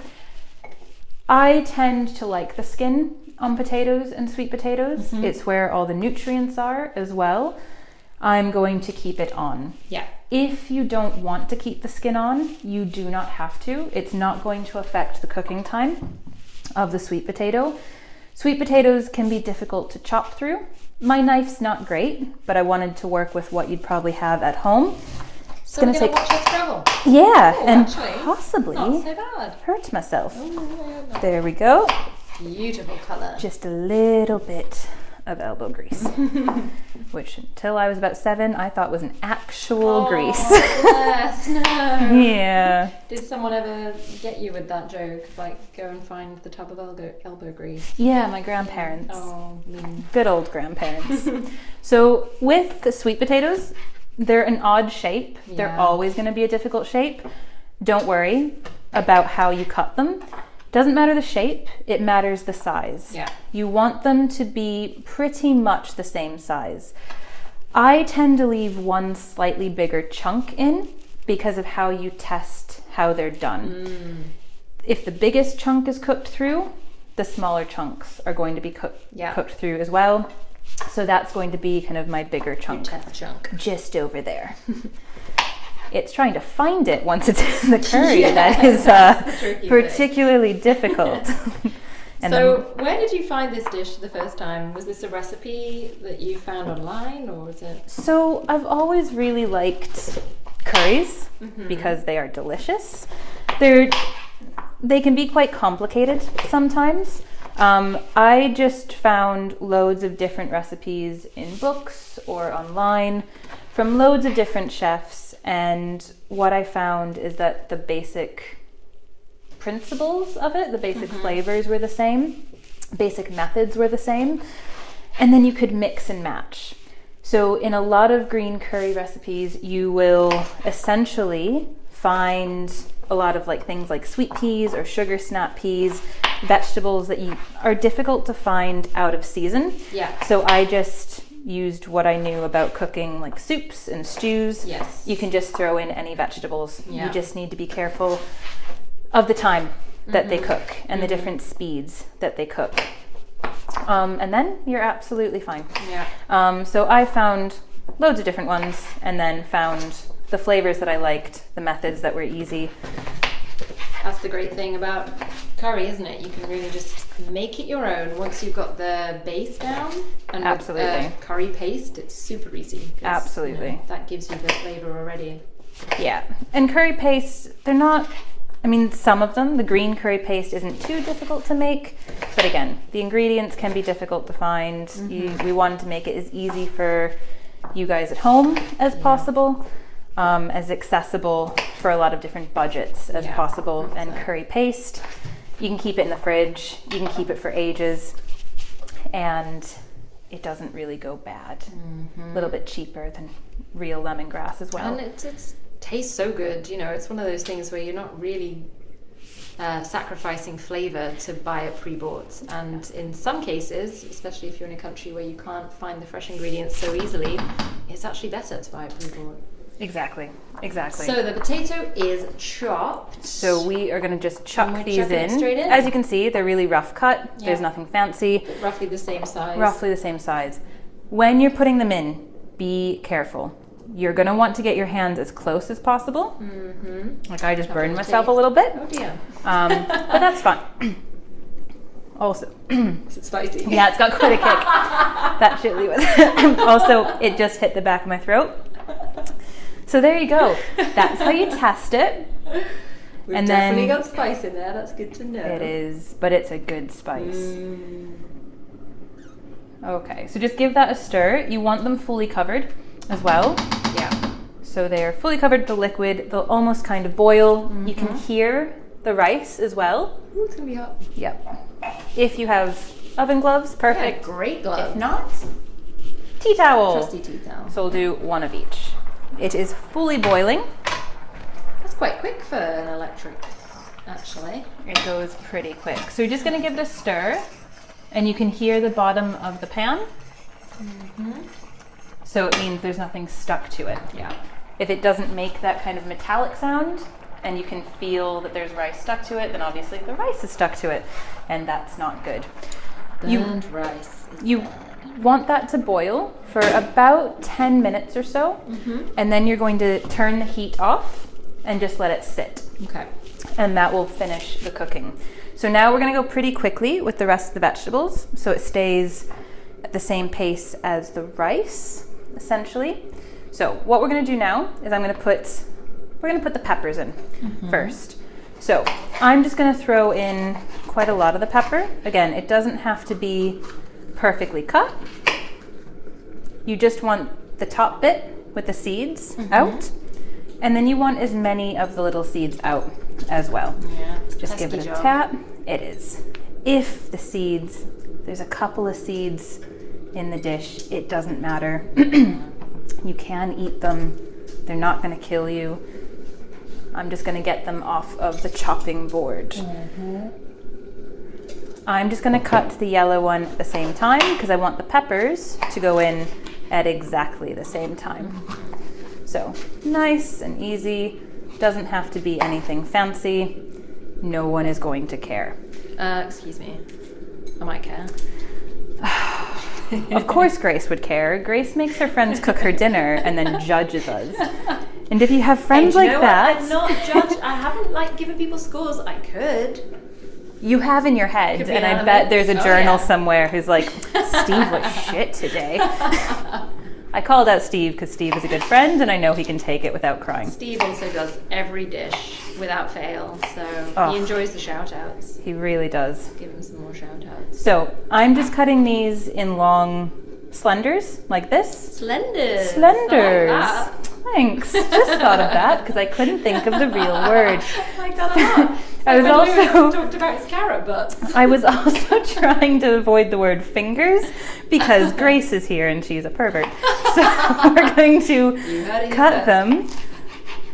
I tend to like the skin on potatoes and sweet potatoes. It's where all the nutrients are as well. I'm going to keep it on. Yeah. If you don't want to keep the skin on, you do not have to. It's not going to affect the cooking time of the sweet potato. Sweet potatoes can be difficult to chop through. My knife's not great, but I wanted to work with what you'd probably have at home. So we're going to watch us travel. Yeah, and actually, possibly not so bad. hurt myself. Oh, There we go. beautiful colour. Just a little bit of elbow grease, which until I was about 7, I thought was an actual grease. Bless, no. Yeah. Did someone ever get you with that joke? Like, go and find the tub of elbow grease? Yeah, my grandparents. Oh, mean. Good old grandparents. So with the sweet potatoes, they're an odd shape. They're Yeah. always going to be a difficult shape. Don't worry about how you cut them. Doesn't matter the shape, it matters the size. Yeah. You want them to be pretty much the same size. I tend to leave one slightly bigger chunk in because of how you test how they're done. If the biggest chunk is cooked through, the smaller chunks are going to be cooked through as well. So that's going to be kind of my bigger chunk. Test chunk. Just over there. It's trying to find it once it's in the curry that is particularly difficult. And so where did you find this dish the first time? Was this a recipe that you found online, or was it? So I've always really liked curries because they are delicious. They can be quite complicated sometimes. I just found loads of different recipes in books or online from loads of different chefs, and what I found is that the basic principles of it, the basic flavors were the same, basic methods were the same, and then you could mix and match. So in a lot of green curry recipes, you will essentially find a lot of things like sweet peas or sugar snap peas, vegetables that are difficult to find out of season. Yeah. So I just used what I knew about cooking, like soups and stews. Yes. You can just throw in any vegetables. Yeah. You just need to be careful of the time that they cook and the different speeds that they cook. And then you're absolutely fine. Yeah. So I found loads of different ones and then found the flavors that I liked, the methods that were easy. That's the great thing about curry, isn't it? You can really just make it your own once you've got the base down. And Absolutely. with curry paste, it's super easy. Absolutely. That gives you the flavor already. Yeah. And curry paste, they're not, some of them, the green curry paste isn't too difficult to make, but again, the ingredients can be difficult to find. We wanted to make it as easy for you guys at home as possible. As accessible for a lot of different budgets as possible. And curry paste, you can keep it in the fridge, you can keep it for ages, and it doesn't really go bad. A little bit cheaper than real lemongrass as well. And it tastes so good. It's one of those things where you're not really sacrificing flavor to buy it pre-bought. And in some cases, especially if you're in a country where you can't find the fresh ingredients so easily, it's actually better to buy it pre-bought. Exactly. So the potato is chopped. So we are going to just chuck these in. Straight in. As you can see, they're really rough cut. Yeah. There's nothing fancy. Roughly the same size. Roughly the same size. When you're putting them in, be careful. you're gonna want to get your hands as close as possible. Like I just burned myself a little bit. Oh dear. But that's fine. Also, Is it spicy? yeah, it's got quite a kick. That chili was. Also, it just hit the back of my throat. So there you go. That's how you test it. We've And definitely then- got spice in there. That's good to know. It is, but it's a good spice. Okay, so just give that a stir. You want them fully covered as well. Yeah. So they're fully covered with the liquid. They'll almost kind of boil. You can hear the rice as well. Ooh, it's gonna be hot. Yep. If you have oven gloves, perfect. Yeah, great gloves. If not, tea towel. Trusty tea towel. So we'll do one of each. It is fully boiling. That's quite quick for an electric, actually. It goes pretty quick. So you're just gonna give it a stir, and you can hear the bottom of the pan. So it means there's nothing stuck to it. Yeah. If it doesn't make that kind of metallic sound, and you can feel that there's rice stuck to it, then obviously the rice is stuck to it, and that's not good. Burned rice. You want that to boil for about 10 minutes or so, and then you're going to turn the heat off and just let it sit, Okay. and that will finish the cooking. So now we're going to go pretty quickly with the rest of the vegetables, so it stays at the same pace as the rice, essentially. So what we're going to do now is we're going to put the peppers in first. So I'm just going to throw in quite a lot of the pepper. Again, it doesn't have to be perfectly cut. You just want the top bit with the seeds out, and then you want as many of the little seeds out as well. Yeah. Just give it a tap. It is. If the seeds, there's a couple of seeds in the dish, it doesn't matter. You can eat them. They're not going to kill you. I'm just going to get them off of the chopping board. I'm just going to cut the yellow one at the same time because I want the peppers to go in at exactly the same time. So nice and easy. Doesn't have to be anything fancy. No one is going to care. Excuse me. I might care. Of course Grace would care. Grace makes her friends cook her dinner and then judges us. And if you have friends Hey, do you like know that, what? I'm not judged. I haven't given people scores. I could. you have in your head, Could be and an I bet element. there's a Oh, journal yeah. somewhere who's like, Steve was shit today. I called out Steve because Steve is a good friend and I know he can take it without crying. Steve also does every dish without fail, so Oh. he enjoys the shout outs. He really does. Give him some more shout outs. So I'm just cutting these in long slenders like this. Slenders. Slenders. I like that. Thanks. Just thought of that because I couldn't think of the real word. I like that a lot. I was When Lewis also- talked about his carrot butts. I was also trying to avoid the word fingers because Grace is here and she's a pervert. So we're going to You heard it cut first. them.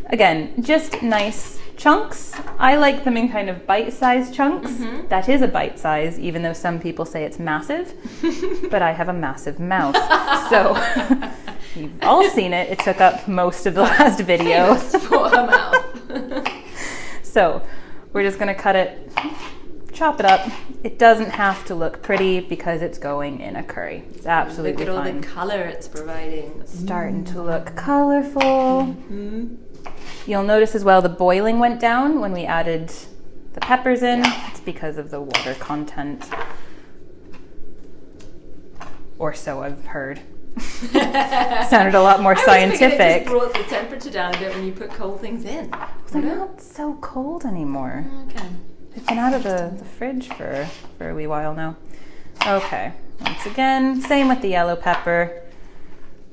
Again, just nice chunks. I like them in kind of bite-sized chunks. That is a bite size, even though some people say it's massive. But I have a massive mouth. So you've all seen it. It took up most of the last video. Famous for her mouth. So we're just gonna cut it, chop it up. It doesn't have to look pretty because it's going in a curry. It's absolutely Look at all fine. the colour it's providing. Starting to look colorful. You'll notice as well the boiling went down when we added the peppers in. It's because of the water content. Or so I've heard. Sounded a lot more I was thinking scientific. it just brought the temperature down a bit when you put cold things in. They're not so cold anymore. Okay. They've been out of the fridge for a wee while now. Okay, once again, same with the yellow pepper.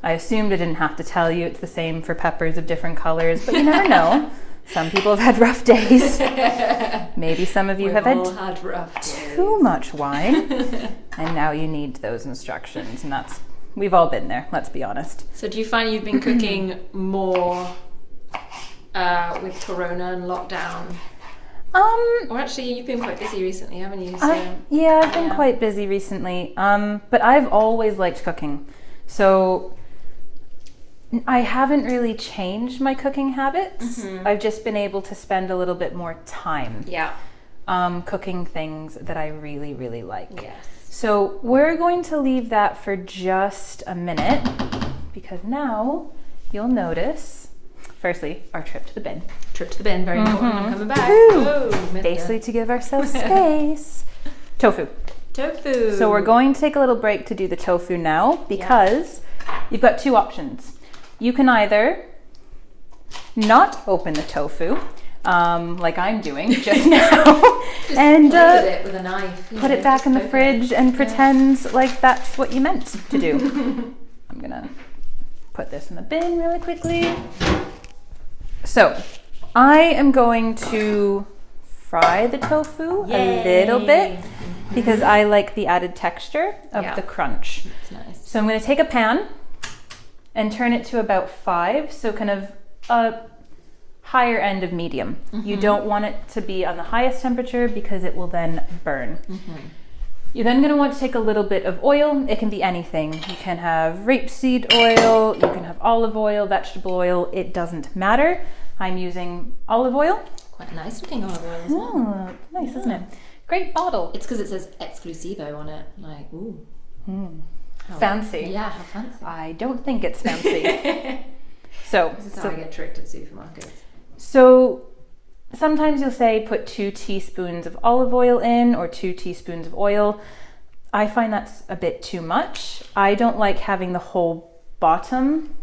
I assumed I didn't have to tell you it's the same for peppers of different colors, but you never know. Some people have had rough days. Maybe some of you We've have all had had rough days. too much wine, and now you need those instructions, and we've all been there, let's be honest. So do you find you've been cooking more with Corona and lockdown? Or actually, you've been quite busy recently, haven't you? So, I've been quite busy recently, but I've always liked cooking. So I haven't really changed my cooking habits. I've just been able to spend a little bit more time yeah. cooking things that I really, really like. Yes. So we're going to leave that for just a minute because now you'll notice, firstly, our trip to the bin. Trip to the bin, very important. I'm coming back. Woo! Oh, missed it. Basically to give ourselves space. Tofu. Tofu. So we're going to take a little break to do the tofu now because you've got two options. You can either not open the tofu, like I'm doing just now, Just and play with it with a knife. put it back in the fridge and pretend like that's what you meant to do. I'm gonna put this in the bin really quickly. So I am going to fry the tofu a little bit because I like the added texture of the crunch. That's nice. So I'm going to take a pan and turn it to about 5, so kind of a higher end of medium. You don't want it to be on the highest temperature because it will then burn. You're then going to want to take a little bit of oil. It can be anything. You can have rapeseed oil, you can have olive oil, vegetable oil. It doesn't matter. I'm using olive oil. Quite a nice looking olive oil as well. Oh, nice, isn't it? Great bottle. It's because it says Exclusivo on it. Like, ooh. How Fancy. Yeah, how fancy. I don't think it's fancy. So, This is how I get tricked at supermarkets. So sometimes you'll say put 2 teaspoons of olive oil in or 2 teaspoons of oil. I find that's a bit too much. I don't like having the whole bottom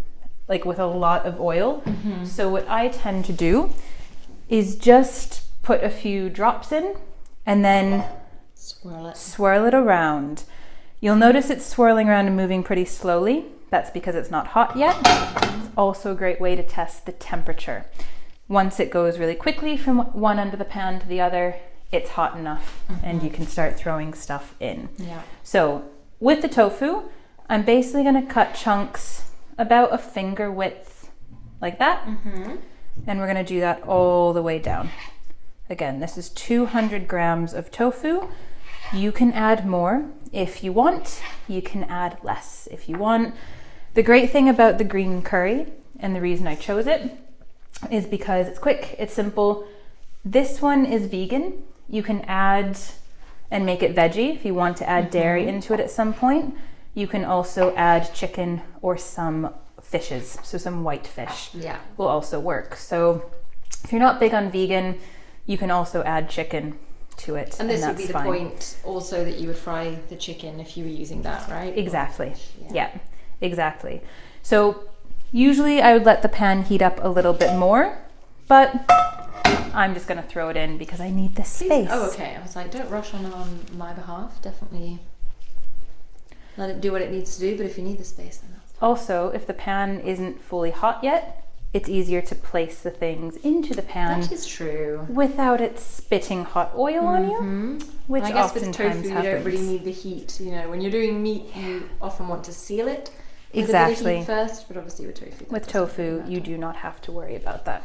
like with a lot of oil. So what I tend to do is just put a few drops in and then swirl it around. You'll notice it's swirling around and moving pretty slowly. That's because it's not hot yet. It's also a great way to test the temperature. Once it goes really quickly from one end of the pan to the other, it's hot enough and you can start throwing stuff in. So with the tofu, I'm basically going to cut chunks about a finger width like that. And we're going to do that all the way down. Again, this is 200 grams of tofu. You can add more if you want. You can add less if you want. The great thing about the green curry, and the reason I chose it, is because it's quick, it's simple. This one is vegan. You can add and make it veggie if you want to add dairy into it at some point. You can also add chicken or some fishes, so some white fish will also work. So if you're not big on vegan, you can also add chicken to it. And this would be the fine. point also that you would fry the chicken if you were using that, right? Exactly. Yeah, exactly. So usually I would let the pan heat up a little bit more, but I'm just going to throw it in because I need the space. Oh, okay. I was like, don't rush on my behalf. Definitely let it do what it needs to do, but if you need the space, then that's fine. Also, if the pan isn't fully hot yet, it's easier to place the things into the pan. That is true. Without it spitting hot oil on you, which I guess with oftentimes tofu, you happens. don't really need the heat. You know, when you're doing meat, you often want to seal it with Exactly. a bit of heat first, but obviously with tofu. With tofu, you do not have to worry about that.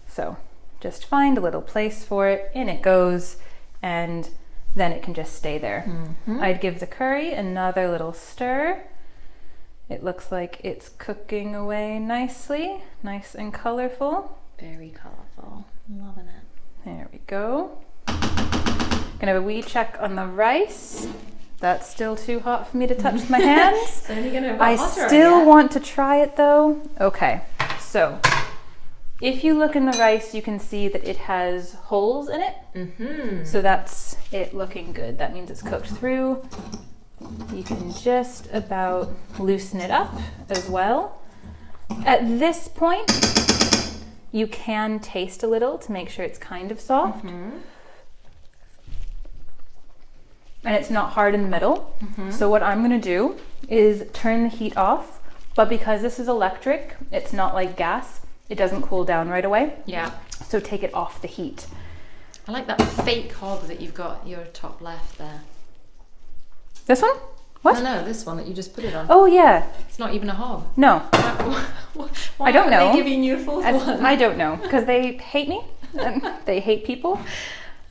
So just find a little place for it, in it goes, and then it can just stay there. I'd give the curry another little stir. It looks like it's cooking away nicely, nice and colorful. Very colourful. Loving it. There we go. Gonna have a wee check on the rice. That's still too hot for me to touch with my hands. It's only gonna get I hotter, still yeah. want to try it though. Okay, so if you look in the rice, you can see that it has holes in it. So that's it looking good. That means it's cooked through. You can just about loosen it up as well. At this point, you can taste a little to make sure it's kind of soft. And it's not hard in the middle. So what I'm gonna do is turn the heat off, but because this is electric, it's not like gas, it doesn't cool down right away. Yeah. So take it off the heat. I like that fake hob that you've got your top left there. This one? What? No, this one that you just put it on. Oh yeah, It's not even a hob. no. Why I don't aren't know. they giving you a fourth one? I don't know, because they hate me and they hate people.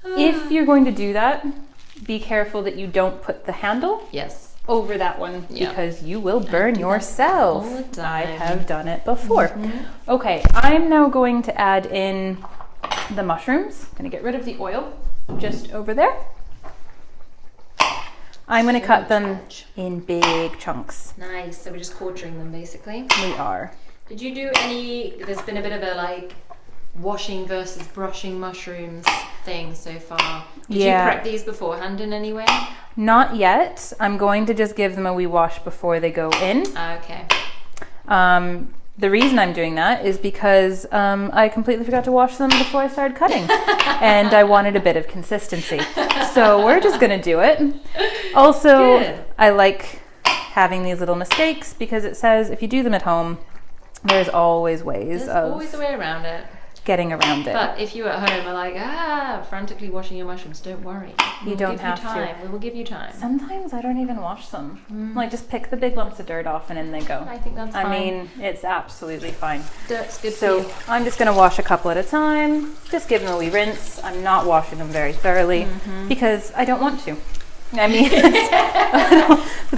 If you're going to do that, be careful that you don't put the handle Yes. over that one Yeah. because you will burn do that yourself. all the time. I have done it before. Okay, I'm now going to add in the mushrooms. I'm going to get rid of the oil just over there. I'm going to So cut much them veg. in big chunks. Nice. So we're just quartering them basically. We are. Did you do any? There's been a bit of a like washing versus brushing mushrooms thing so far. Did you prep these beforehand in any way? Not yet. I'm going to just give them a wee wash before they go in. Okay. The reason I'm doing that is because I completely forgot to wash them before I started cutting. And I wanted a bit of consistency. So we're just going to do it. Also, Good. I like having these little mistakes because it says if you do them at home, there's always ways There's always a way around it. getting around it. But if you at home are like, frantically washing your mushrooms, don't worry. You don't have to. We will give you time. Sometimes I don't even wash them. Like just pick the big lumps of dirt off and in they go. I think that's fine. I mean, it's absolutely fine. Dirt's good So for you. I'm just going to wash a couple at a time. Just give them a wee rinse. I'm not washing them very thoroughly because I don't want to. I mean,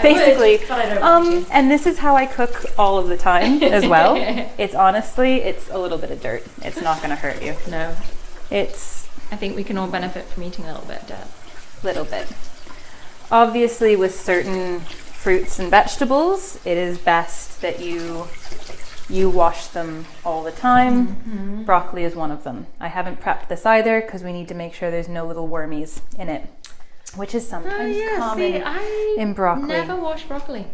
basically, but I don't want to. and this is how I cook all of the time as well. It's honestly, it's a little bit of dirt. It's not going to hurt you. No. It's I think we can all benefit from eating a little bit of dirt. little bit. Obviously, with certain fruits and vegetables, it is best that you wash them all the time. Broccoli is one of them. I haven't prepped this either because we need to make sure there's no little wormies in it, which is sometimes common in broccoli. Never wash broccoli.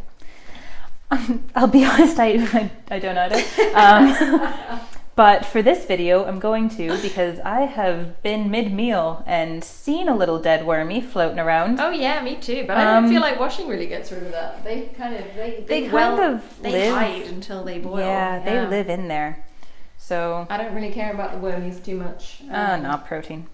I'll be honest, I don't know how to. But for this video, I'm going to because I have been mid-meal and seen a little dead wormy floating around. Oh yeah, me too. But I don't feel like washing really gets rid of that. They kind of they live hide until they boil. Yeah, they live in there. So I don't really care about the wormies too much. not protein.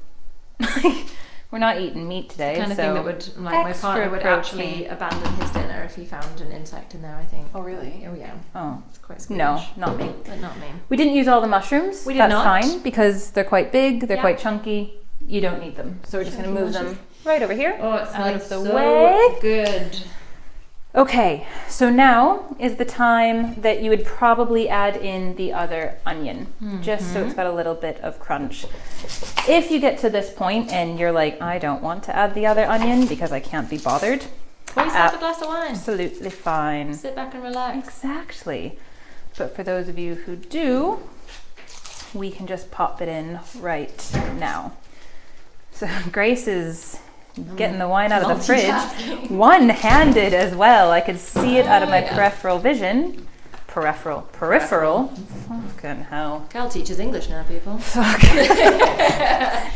We're not eating meat today. The kind of so thing that would my partner would actually abandon his dinner if he found an insect in there. I think. Oh really? Oh yeah. Oh It's quite squeamish. no, not me. But not me. We didn't use all the mushrooms. We did That's not. fine because they're quite big. They're Yeah. quite chunky. You don't need them, so we're just going to move them right over here. Oh, it's out of the so way. good. Okay, so now is the time that you would probably add in the other onion, just so it's got a little bit of crunch. If you get to this point and you're like, I don't want to add the other onion because I can't be bothered, Pour yourself a glass of wine. absolutely fine. Sit back and relax. Exactly. But for those of you who do, we can just pop it in right now. So Grace is getting the wine out of the fridge, Multitasking. one-handed as well. I could see it out of my peripheral vision. Peripheral. Fucking hell. Cal teaches English now, people. Fuck.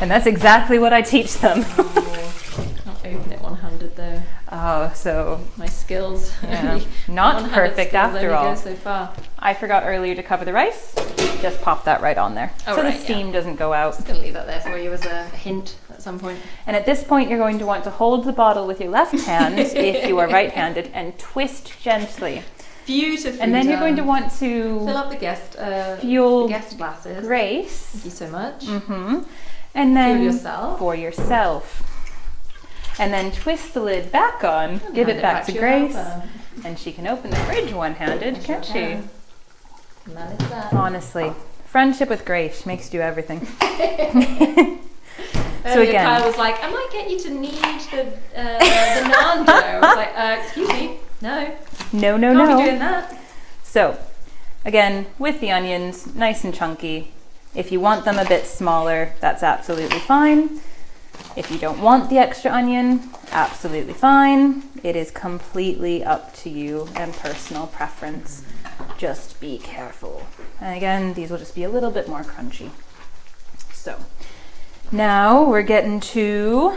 And that's exactly what I teach them. Can't open it one-handed though. Oh, so My skills. yeah, not One-handed perfect skills after only all. go so far. I forgot earlier to cover the rice. Just pop that right on there, Oh, so right, the steam yeah. doesn't go out. I'm gonna leave that there for you as a hint at some point. And at this point, you're going to want to hold the bottle with your left hand if you are right-handed and twist gently. Beautifully And then you're going to done. want Fill to up the guest fuel guest glasses. Grace. Thank you so much. And then Fuel yourself. for yourself. And then twist the lid back on, give Hand it back to your Grace, helper. and she can open the fridge one-handed, Sure can't she? can. Manage that. Honestly, friendship with Grace makes you do everything. So Earlier, again, Kyle was like, I might get you to knead the naan dough. I was like, excuse me, no. no. Can't be doing that. So, again, with the onions, nice and chunky. If you want them a bit smaller, that's absolutely fine. If you don't want the extra onion, absolutely fine. It is completely up to you and personal preference. Just be careful. And again, these will just be a little bit more crunchy. So, now we're getting to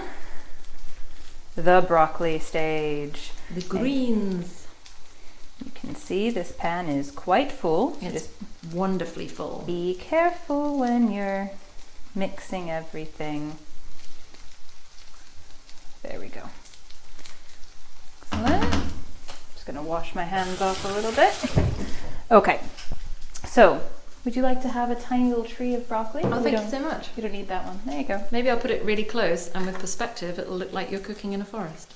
the broccoli stage. The greens. You can see this pan is quite full. It's wonderfully full. Be careful when you're mixing everything. There we go. Excellent. Just gonna wash my hands off a little bit. Okay, so would you like to have a tiny little tree of broccoli? Oh, thank you so much. You don't need that one. There you go. Maybe I'll put it really close, and with perspective, it'll look like you're cooking in a forest.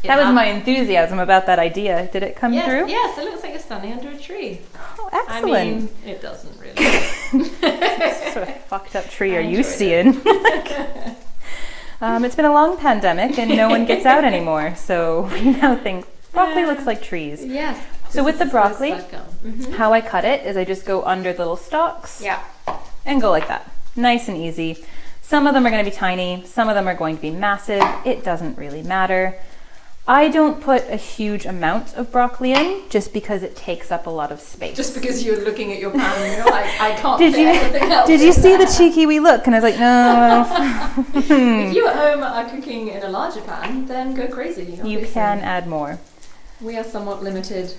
That was my enthusiasm about that idea. Did it come through? Yes, it looks like you're standing under a tree. Oh, I excellent. mean, it doesn't really. What sort of fucked up tree I are you enjoyed seeing? It's been a long pandemic and no one gets out anymore, so we now think broccoli looks like trees. Yes. So with the broccoli, Mm-hmm. how I cut it is I just go under the little stalks Yeah. and go like that. Nice and easy. Some of them are going to be tiny, some of them are going to be massive. It doesn't really matter. I don't put a huge amount of broccoli in just because it takes up a lot of space. Just because you're looking at your pan and you're like, I can't fit everything else. Did you see the cheeky wee look? And I was like, no. If you at home are cooking in a larger pan, then go crazy. You obviously. can add more. We are somewhat limited.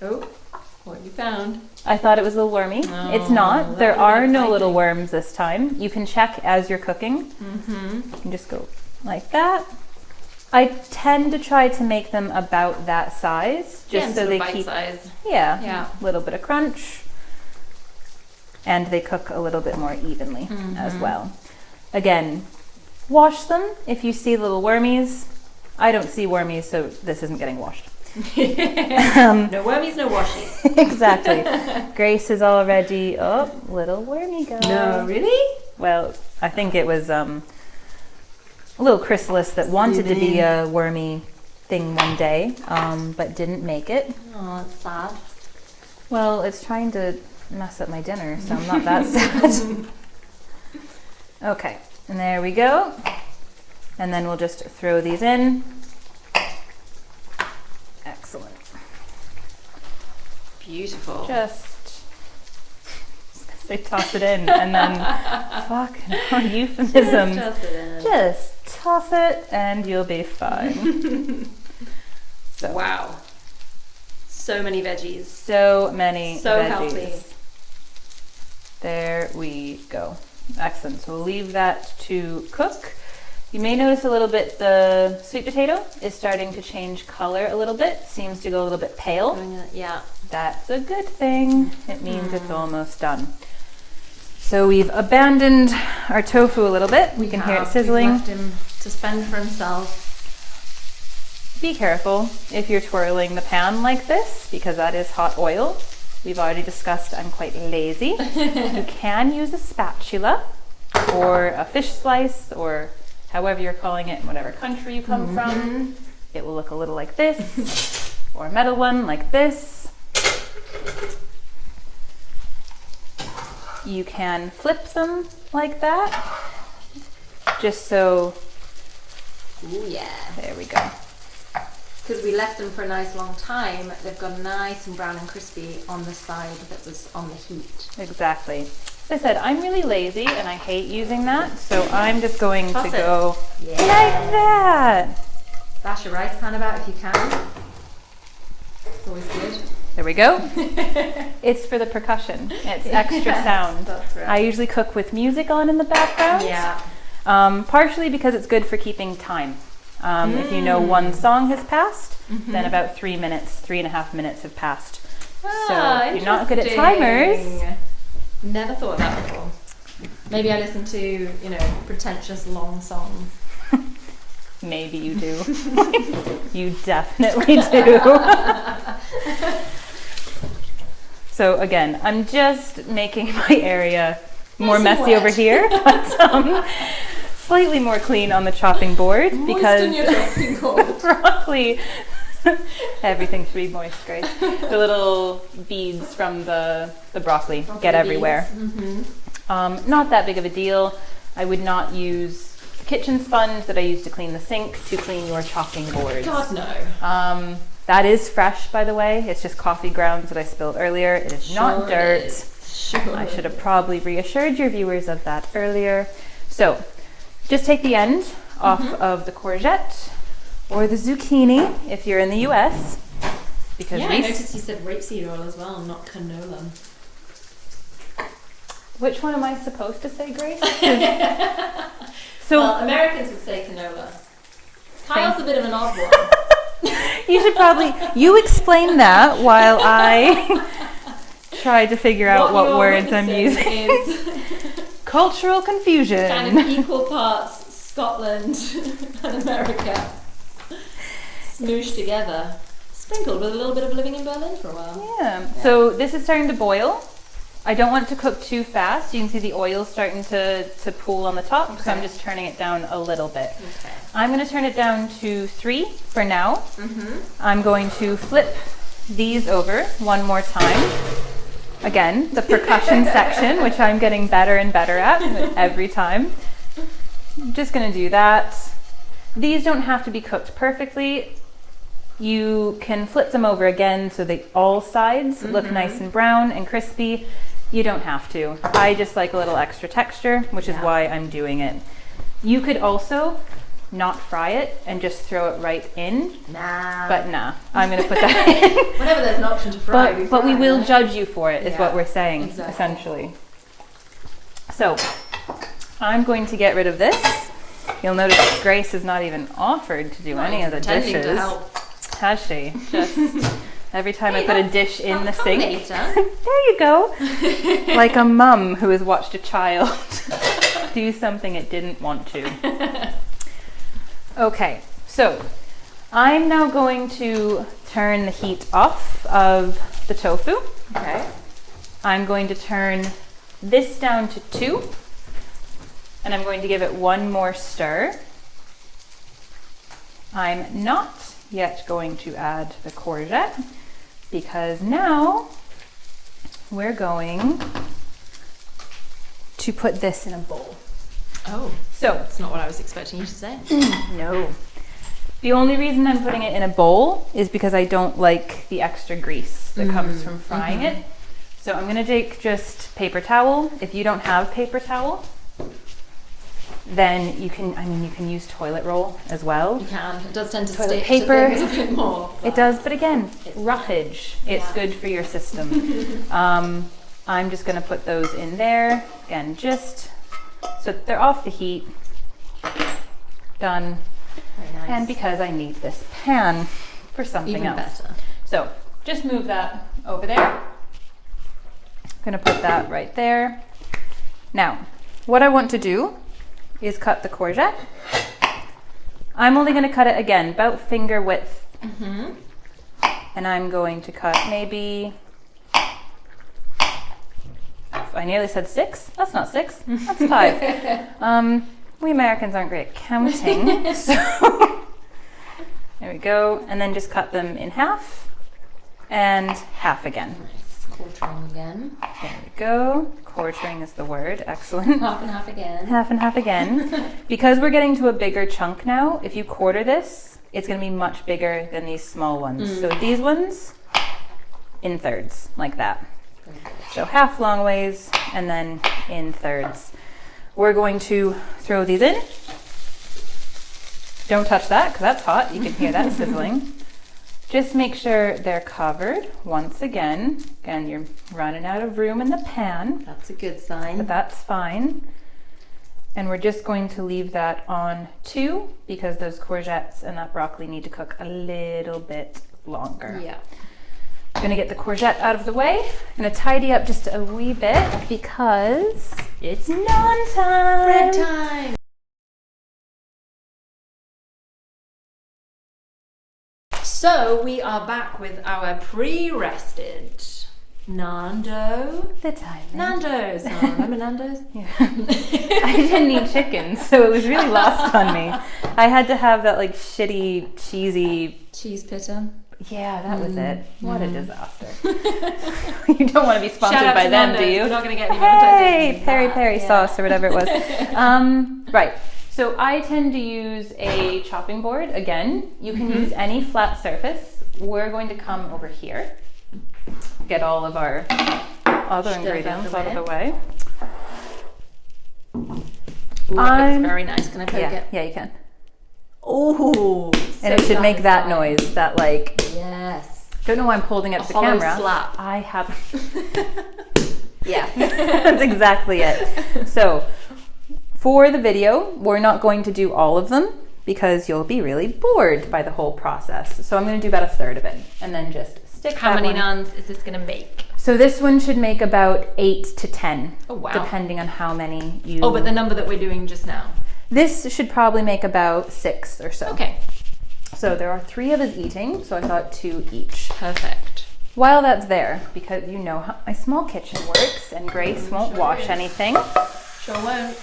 Oh, what have you found? I thought it was a little wormy. Oh, it's not. There that would are be no exciting. little worms this time. You can check as you're cooking. Mm-hmm. You can just go like that. I tend to try to make them about that size, just so they keep size. a little bit of crunch, and they cook a little bit more evenly as well. Again, wash them if you see little wormies. I don't see wormies, so this isn't getting washed. No wormies, no washies. Exactly. Grace is already little wormy guy. No, really? Well, I think it was a little chrysalis that wanted to be a wormy thing one day, but didn't make it. Oh, that's sad. Well, it's trying to mess up my dinner, so I'm not that sad. Okay, and there we go. And then we'll just throw these in. Excellent. Beautiful. Just say toss it in, and then fucking euphemism. Just toss it, and you'll be fine. So. Wow. So many veggies. So many So veggies. healthy. There we go. Excellent. So we'll leave that to cook. You may notice a little bit the sweet potato is starting to change color a little bit. Seems to go a little bit pale. Yeah. That's a good thing. It means it's almost done. So we've abandoned our tofu a little bit. We can hear it sizzling. We've left him to spend for himself. Be careful if you're twirling the pan like this, because that is hot oil. We've already discussed I'm quite lazy. You can use a spatula or a fish slice, or however you're calling it in whatever country you come from. It will look a little like this, or a metal one like this. You can flip them like that, just so. Ooh, yeah. There we go. Because we left them for a nice long time, they've gone nice and brown and crispy on the side that was on the heat. Exactly. As I said, I'm really lazy and I hate using that, so I'm just going Toss to it. go Yeah. like that. Bash your rice pan about if you can. It's always good. There we go. It's for the percussion. It's extra Yes, sound. that's right. I usually cook with music on in the background. Yeah. Partially because it's good for keeping time. If you know one song has passed, then about 3.5 minutes have passed. So if you're not good at timers. Interesting. Never thought of that before. Maybe I listen to, pretentious long songs. Maybe you do. You definitely do. So again, I'm just making my area more Nice and messy wet. over here, but slightly more clean on the chopping board because Moisten your chopping board. broccoli, everything should be moist, Grace. The little beads from the broccoli get everywhere. Not that big of a deal. I would not use the kitchen sponge that I use to clean the sink to clean your chopping board. God, no. That is fresh, by the way. It's just coffee grounds that I spilled earlier. It is not dirt. Sure. I should have probably reassured your viewers of that earlier. So, just take the end off of the courgette or the zucchini if you're in the US. Because Yeah, I noticed you said rapeseed oil as well, not canola. Which one am I supposed to say, Grace? Well, Americans would say canola. Kyle's a bit of an odd one. You should probably, you explain that while I try to figure out what you're words I'm witnessing using. is Cultural confusion. kind of equal parts Scotland and America smooshed together, sprinkled with a little bit of living in Berlin for a while. Yeah. So this is starting to boil. I don't want it to cook too fast. You can see the oil starting to pool on the top, so I'm just turning it down a little bit. Okay. I'm going to turn it down to 3 for now. I'm going to flip these over one more time. Again, the percussion section, which I'm getting better and better at every time. I'm just going to do that. These don't have to be cooked perfectly. You can flip them over again so they all sides look nice and brown and crispy. You don't have to. I just like a little extra texture, which is why I'm doing it. You could also not fry it and just throw it right in. Nah. But nah, I'm going to put that in. Whenever there's an option to fry, but we will judge you for it, is what we're saying, exactly. essentially. So I'm going to get rid of this. You'll notice Grace has not even offered to do any of the dishes. To help. Has she? Just every time I put a dish in the sink. Later. There you go. Like a mum who has watched a child do something it didn't want to. Okay, so I'm now going to turn the heat off of the tofu. Okay. I'm going to turn this down to 2, and I'm going to give it one more stir. I'm not yet going to add the courgette because now we're going to put this in a bowl. Oh, so that's not what I was expecting you to say. No. The only reason I'm putting it in a bowl is because I don't like the extra grease that comes from frying it. So I'm gonna take just paper towel. If you don't have paper towel, then you can use toilet roll as well. You can. It does tend to Toilet stick paper. to things a bit more. It does, but again, roughage. It's good for your system. I'm just gonna put those in there. Again, just so they're off the heat. Done. Very nice. And because I need this pan for something Even else. better. So just move that over there. I'm gonna put that right there. Now, what I want to do is cut the courgette. I'm only gonna cut it again, about finger width. And I'm going to cut maybe, I nearly said 6. That's not 6, that's 5. We Americans aren't great at counting, so there we go. And then just cut them in half and half again. Nice. Quartering again. There we go. Quartering is the word. Excellent. Half and half again. Half and half again. Because we're getting to a bigger chunk now, if you quarter this, it's going to be much bigger than these small ones. So these ones in thirds, like that. So half long ways and then in thirds. We're going to throw these in. Don't touch that because that's hot. You can hear that sizzling. Just make sure they're covered once again. Again, you're running out of room in the pan, That's a good sign. but that's fine. And we're just going to leave that on 2 because those courgettes and that broccoli need to cook a little bit longer. Yeah. I'm gonna get the courgette out of the way. I'm gonna tidy up just a wee bit because it's naan time. Bread time. So we are back with our pre-rested naan dough. The time. Nando's. Oh, remember Nando's? Yeah. I didn't eat chicken, so it was really lost on me. I had to have that like shitty, cheesy. Cheese pitta. Yeah, that was it. What a disaster. You don't want to be sponsored Shout out by to them, Nando's. do you? We're not going to get any Hey, monetization. peri sauce or whatever it was. Right. So I tend to use a chopping board. Again, you can use any flat surface. We're going to come over here, get all of our other ingredients out of the way. Ooh, that looks very nice. Can I poke it? Yeah, you can. Oh, And it should make that noise, that like, Yes. don't know why I'm holding up A the hollow camera. slap. I have, yeah, that's exactly it. So for the video, we're not going to do all of them because you'll be really bored by the whole process. So I'm going to do about a third of it and then just stick How that many one. naans is this going to make? So this one should make about 8 to 10, Oh, wow. depending on how many you. Oh, but the number that we're doing just now. This should probably make about 6 or so. Okay. So there are 3 of us eating, so I thought 2 each. Perfect. while that's there, because you know how my small kitchen works and Grace won't wash anything. Sure won't.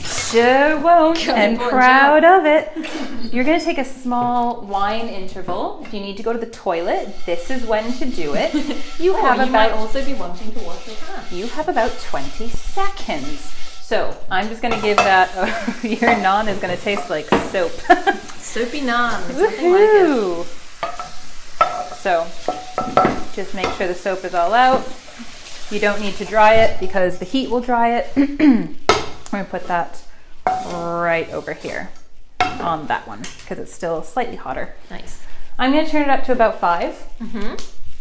Sure won't, and proud job. of it. You're going to take a small wine interval. If you need to go to the toilet, this is when to do it. You might also be wanting to wash your hands. You have about 20 seconds. So I'm just going to give that, your naan is going to taste like soap. Soapy naan, there's nothing like it. So just make sure the soap is all out. You don't need to dry it because the heat will dry it. We're going to put that right over here on that one because it's still slightly hotter. Nice. I'm going to turn it up to about 5.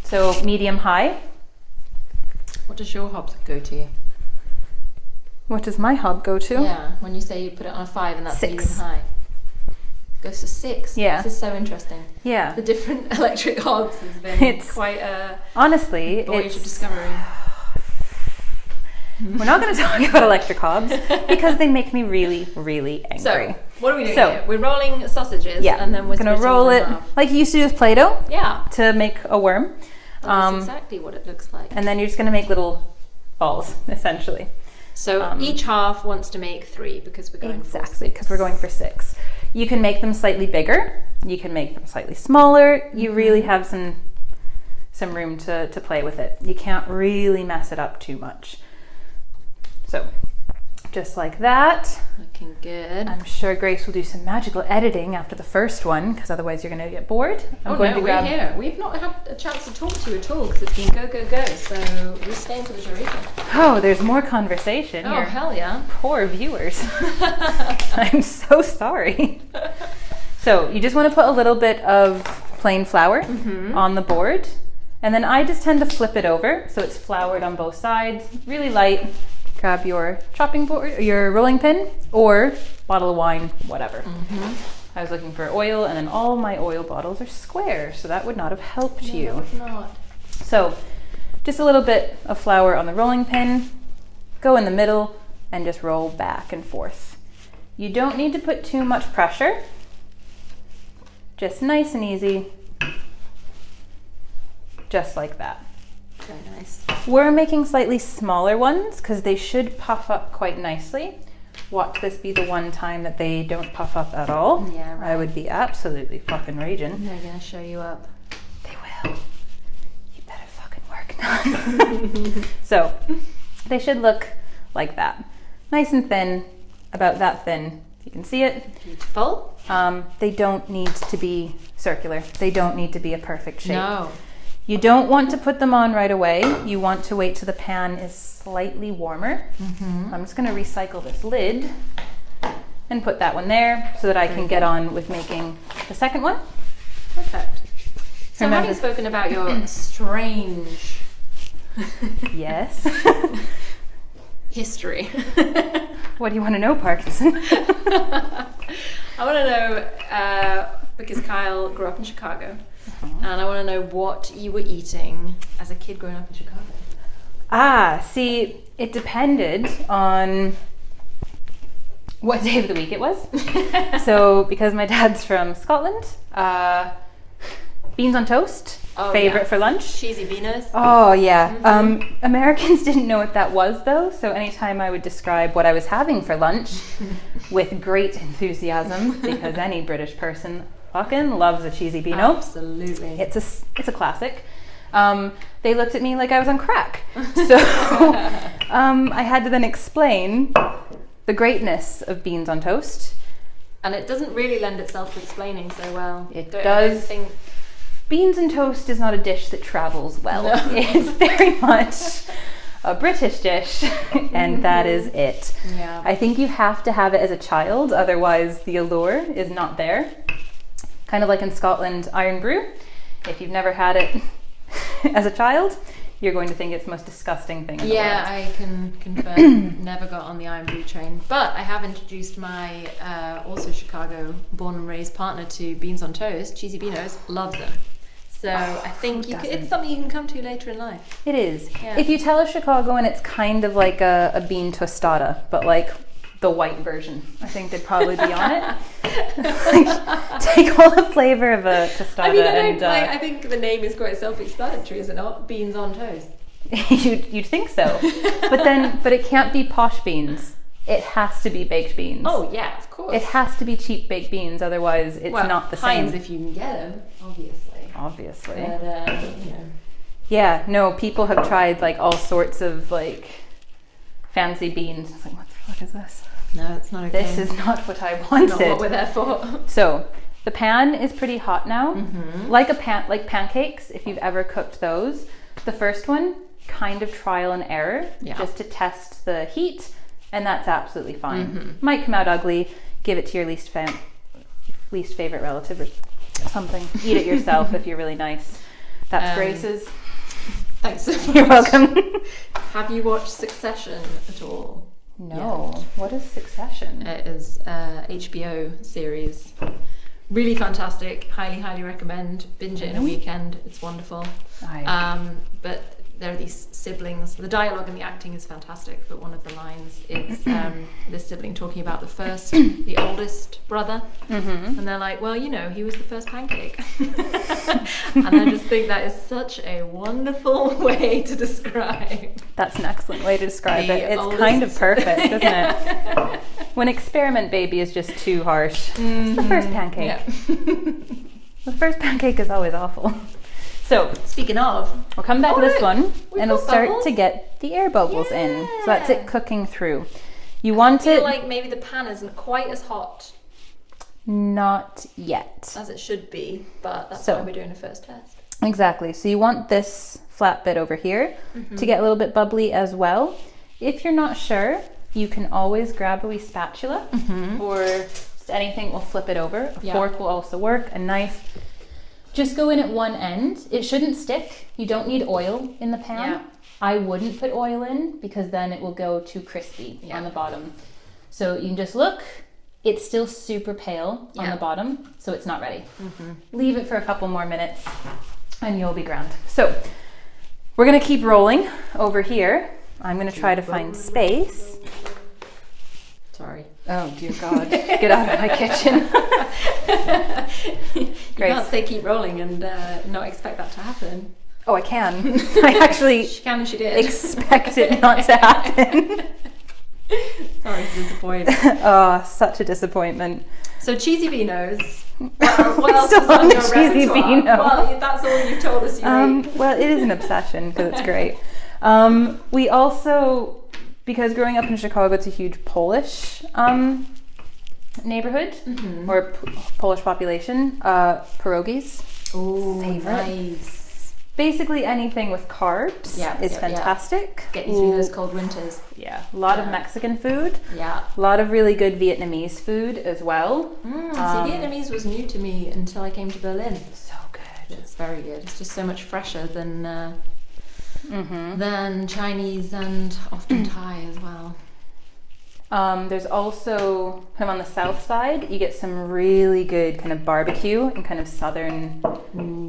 So medium high. What does your hob go to? What does my hob go to? Yeah, when you say you put it on a 5 and that's 6. medium high. It goes to 6. Yeah. This is so interesting. Yeah. The different electric hobs has been quite a honestly, voyage of discovery. We're not going to talk about electric hobs because they make me really, really angry. So, what are we doing here? We're rolling sausages and then we're going to roll it like you used to do with Play-Doh to make a worm. That's exactly what it looks like. And then you're just going to make little balls, essentially. So each half wants to make 3 because we're going for 6. Because we're going for 6. You can make them slightly bigger. You can make them slightly smaller. You really have some room to play with it. You can't really mess it up too much. So, just like that. Looking good. I'm sure Grace will do some magical editing after the first one, because otherwise you're going to get bored. We're here. We've not had a chance to talk to you at all, because it's been go, go, go. So, we're staying for the duration. Oh, there's more conversation. Oh, hell yeah. Poor viewers. I'm so sorry. So, you just want to put a little bit of plain flour on the board. And then I just tend to flip it over, so it's floured on both sides, really light. Grab your chopping board, your rolling pin, or bottle of wine, whatever. I was looking for oil, and then all my oil bottles are square, so that would not have helped you. That would not. So, just a little bit of flour on the rolling pin, go in the middle, and just roll back and forth. You don't need to put too much pressure, just nice and easy, just like that. Very nice. We're making slightly smaller ones because they should puff up quite nicely. Watch this be the one time that they don't puff up at all. Yeah, right. I would be absolutely fucking raging. They're going to show you up. They will. You better fucking work now. So, they should look like that. Nice and thin, about that thin. You can see it. Beautiful. They don't need to be circular. They don't need to be a perfect shape. No. You don't want to put them on right away. You want to wait till the pan is slightly warmer. I'm just going to recycle this lid and put that one there so that I can get on with making the second one. Perfect. So having spoken about your strange yes history. What do you want to know, Parkinson? I want to know, because Kyle grew up in Chicago. And I want to know what you were eating as a kid growing up in Chicago. See, it depended on what day of the week it was. So, because my dad's from Scotland, beans on toast, favorite for lunch. Cheesy beanos. Oh, yeah. Americans didn't know what that was, though. So anytime I would describe what I was having for lunch with great enthusiasm, because any British person fucking loves a cheesy beano. Absolutely. It's a classic. They looked at me like I was on crack. So I had to then explain the greatness of beans on toast. And it doesn't really lend itself to explaining so well. It does. Beans and toast is not a dish that travels well. No. It's very much a British dish, and that is it. Yeah. I think you have to have it as a child, otherwise the allure is not there. Kind of like in Scotland, iron brew. If you've never had it as a child, you're going to think it's the most disgusting thing in the world. Yeah, I can confirm. Never got on the iron brew train. But I have introduced my also Chicago born and raised partner to beans on toast, cheesy beanos, loves them. So I think it's something you can come to later in life. It is. Yeah. If you tell a Chicagoan, it's kind of like a bean tostada, but like the white version. I think they'd probably be on it. Like, take all the flavor of a tostada. I mean, I think the name is quite self-explanatory, is it not? Beans on toast. You'd think so, but it can't be posh beans. It has to be baked beans. Oh yeah, of course. It has to be cheap baked beans, otherwise it's not the same. Heinz if you can get them, obviously. But you know. Yeah, no, people have tried like all sorts of like fancy beans. It's like, what the fuck is this? No, it's not okay. This is not what I wanted. It's not what we're there for. So the pan is pretty hot now. Mm-hmm. Like pancakes, if you've ever cooked those. The first one, kind of trial and error, just to test the heat, and that's absolutely fine. Mm-hmm. Might come out ugly. Give it to your least favorite relative or something. Eat it yourself if you're really nice. That's Grace's. Thanks so much. You're welcome. Have you watched Succession at all? No. Yet? What is Succession? It is a HBO series. Really fantastic. Highly recommend. Binge it in a weekend. It's wonderful. But there are these siblings. The dialogue and the acting is fantastic, but one of the lines is this sibling talking about the oldest brother. Mm-hmm. And they're like, well, you know, he was the first pancake. And I just think that is such a wonderful way to describe. That's an excellent way to describe it. It's kind of perfect, isn't it? When experiment baby is just too harsh. It's the first pancake. Yeah. The first pancake is always awful. So, speaking of, we'll come back to this one and it'll start bubbles to get the air bubbles in. So that's it cooking through. You want I feel it like maybe the pan isn't quite as hot. Not yet. As it should be, but that's So, why we're doing a first test. Exactly. So you want this flat bit over here to get a little bit bubbly as well. If you're not sure, you can always grab a wee spatula or just anything will flip it over. A fork will also work, a knife. Just go in at one end. It shouldn't stick. You don't need oil in the pan. Yeah. I wouldn't put oil in because then it will go too crispy on the bottom. So you can just look. It's still super pale on the bottom, so it's not ready. Leave it for a couple more minutes and you'll be grand. So we're gonna keep rolling over here. I'm gonna try to find space. Sorry. Oh dear God, get out of my kitchen. You can't say keep rolling and not expect that to happen. Oh, I can. I actually She can and she did. expect it not to happen. Sorry to disappoint. Oh, such a disappointment. So cheesy beanos. What else Still is on on the your cheesy repertoire? beano. Well, that's all you've told us you ate. Well, it is an obsession because it's great. We also, because growing up in Chicago, it's a huge Polish neighborhood or Polish population. Pierogies. Oh, favorite. Nice. Basically anything with carbs is fantastic. Get you through those cold winters. Yeah, a lot of Mexican food. Yeah. A lot of really good Vietnamese food as well. See, Vietnamese was new to me until I came to Berlin. So good. It's very good. It's just so much fresher than Chinese and often Thai as well. There's also, kind of on the south side, you get some really good kind of barbecue and kind of southern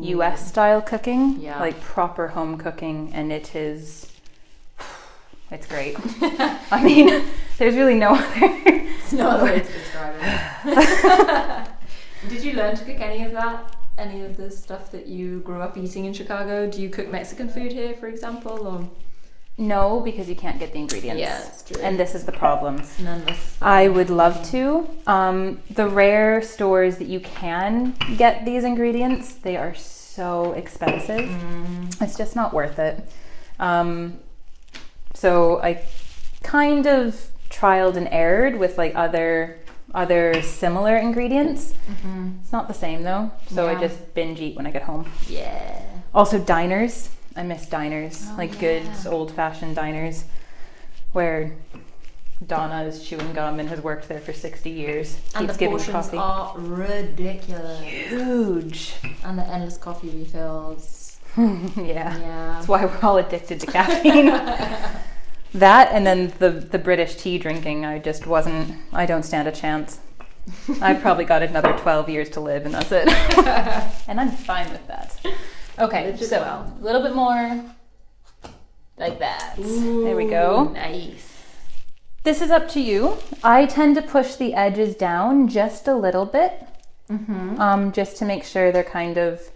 US style cooking, like proper home cooking, and it's great. I mean, there's really no other way to describe it. Did you learn to cook any of that? Any of the stuff that you grew up eating in Chicago? Do you cook Mexican food here, for example, or? No, because you can't get the ingredients. Yeah, that's true. And this is the problem. None of us. I would love to. The rare stores that you can get these ingredients, they are so expensive. It's just not worth it. So I kind of trialed and errored with like other similar ingredients. It's not the same though. So I just binge eat when I get home. Yeah. Also diners. I miss diners, good old-fashioned diners where Donna is chewing gum and has worked there for 60 years. And the portions are ridiculous. Huge. And the endless coffee refills. Yeah. That's why we're all addicted to caffeine. That and then the British tea drinking, I don't stand a chance. I've probably got another 12 years to live and that's it. And I'm fine with that. Okay, so a little bit more like that. Ooh, there we go. Nice. This is up to you. I tend to push the edges down just a little bit, just to make sure they're kind of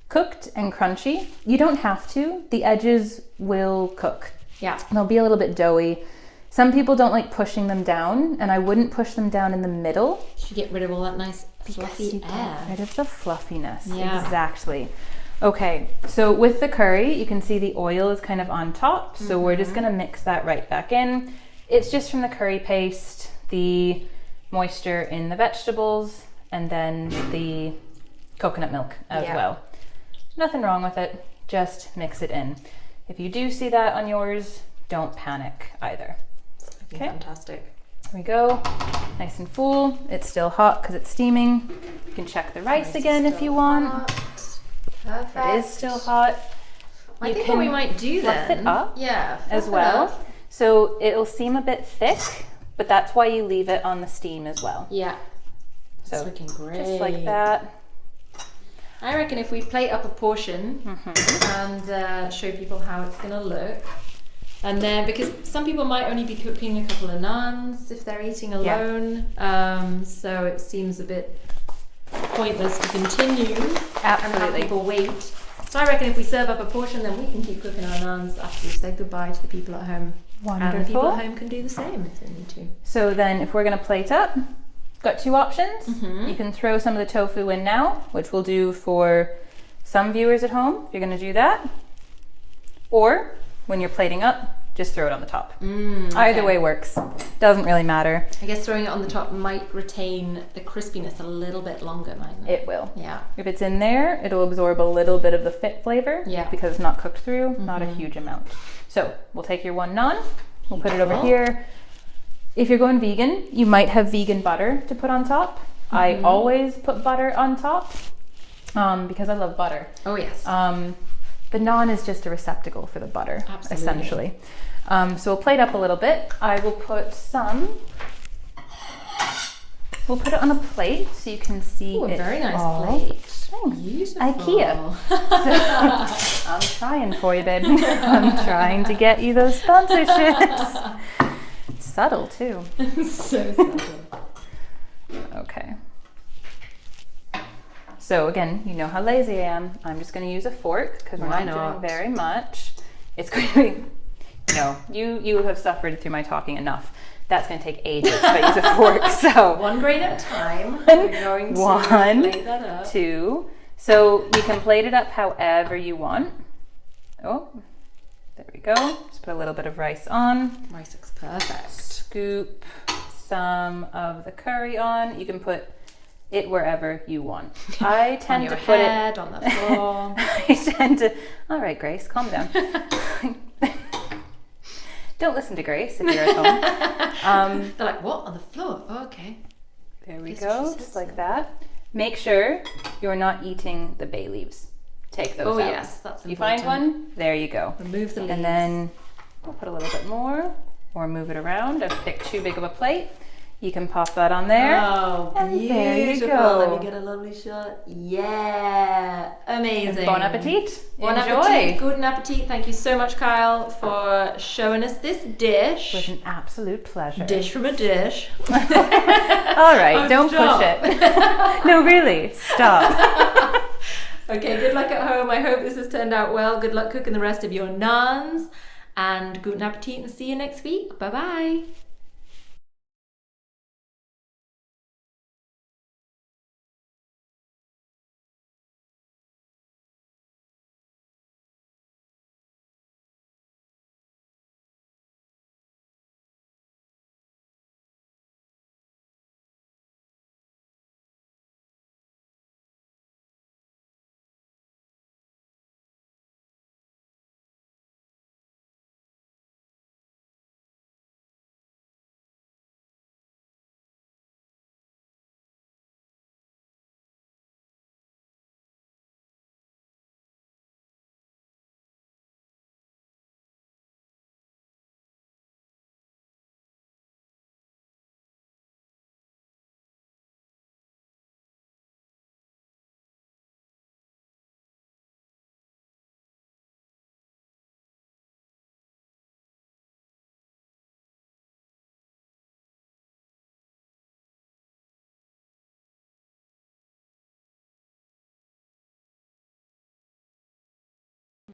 cooked and crunchy. You don't have to. The edges will cook. Yeah. They'll be a little bit doughy. Some people don't like pushing them down, and I wouldn't push them down in the middle. You get rid of all that nice fluffy air. Get rid of the fluffiness. Yeah. Exactly. Okay, so with the curry, you can see the oil is kind of on top, so we're just gonna mix that right back in. It's just from the curry paste, the moisture in the vegetables, and then the coconut milk as well. Nothing wrong with it, just mix it in. If you do see that on yours, don't panic either. Okay. Fantastic. Here we go, nice and full. It's still hot because it's steaming. You can check the rice again if you want. Perfect. It is still hot. I think what we might do fluff then, it up as well. well. So it'll seem a bit thick, but that's why you leave it on the steam as well. Yeah. So it's looking great. Just like that. I reckon if we plate up a portion and show people how it's going to look, and then because some people might only be cooking a couple of naans if they're eating alone, so it seems a bit pointless to continue and have people wait. So I reckon if we serve up a portion, then we can keep cooking our naans after we say goodbye to the people at home. Wonderful. And the people at home can do the same if they need to. So then if we're going to plate up, got two options. You can throw some of the tofu in now, which we'll do for some viewers at home if you're going to do that. Or when you're plating up, just throw it on the top. Either way works. Doesn't really matter. I guess throwing it on the top might retain the crispiness a little bit longer, mightn't it? It will. Yeah. If it's in there, it'll absorb a little bit of the fit flavor because it's not cooked through, not a huge amount. So we'll take your one naan, we'll put it over here. If you're going vegan, you might have vegan butter to put on top. I always put butter on top because I love butter. Oh yes. The naan is just a receptacle for the butter, essentially. So we'll plate up a little bit. I will put some. We'll put it on a plate so you can see Ooh, a it. very nice all. plate. Thanks. Beautiful. IKEA. So, I'm trying for you, babe. I'm trying to get you those sponsorships. Subtle too. So subtle. Okay. So again, you know how lazy I am. I'm just going to use a fork because we're not doing very much. It's going to be, you have suffered through my talking enough. That's going to take ages if I use a fork. So one grain at a time. We're going to plate that up. 2. So you can plate it up however you want. Oh, there we go. Just put a little bit of rice on. Rice looks perfect. Scoop some of the curry on. You can put it wherever you want. I tend on your to put head, it on the floor. I tend to. All right, Grace, calm down. Don't listen to Grace if you're at home. They're like, what? On the floor? Oh, okay. There we go, just like that. Make sure you're not eating the bay leaves. Take those out. Oh yes, that's important. You find one? There you go. Remove the leaves. And then we'll put a little bit more or move it around. I've picked too big of a plate. You can pop that on there. Oh, and beautiful. There you go. Let me get a lovely shot. Yeah, amazing. Bon appetit. Bon Enjoy. appetit. Good appetit. Thank you so much, Kyle, for showing us this dish. It was an absolute pleasure. Dish from a dish. All right, don't push it. No, really, stop. Okay, good luck at home. I hope this has turned out well. Good luck cooking the rest of your naans. And guten appetit and see you next week. Bye-bye.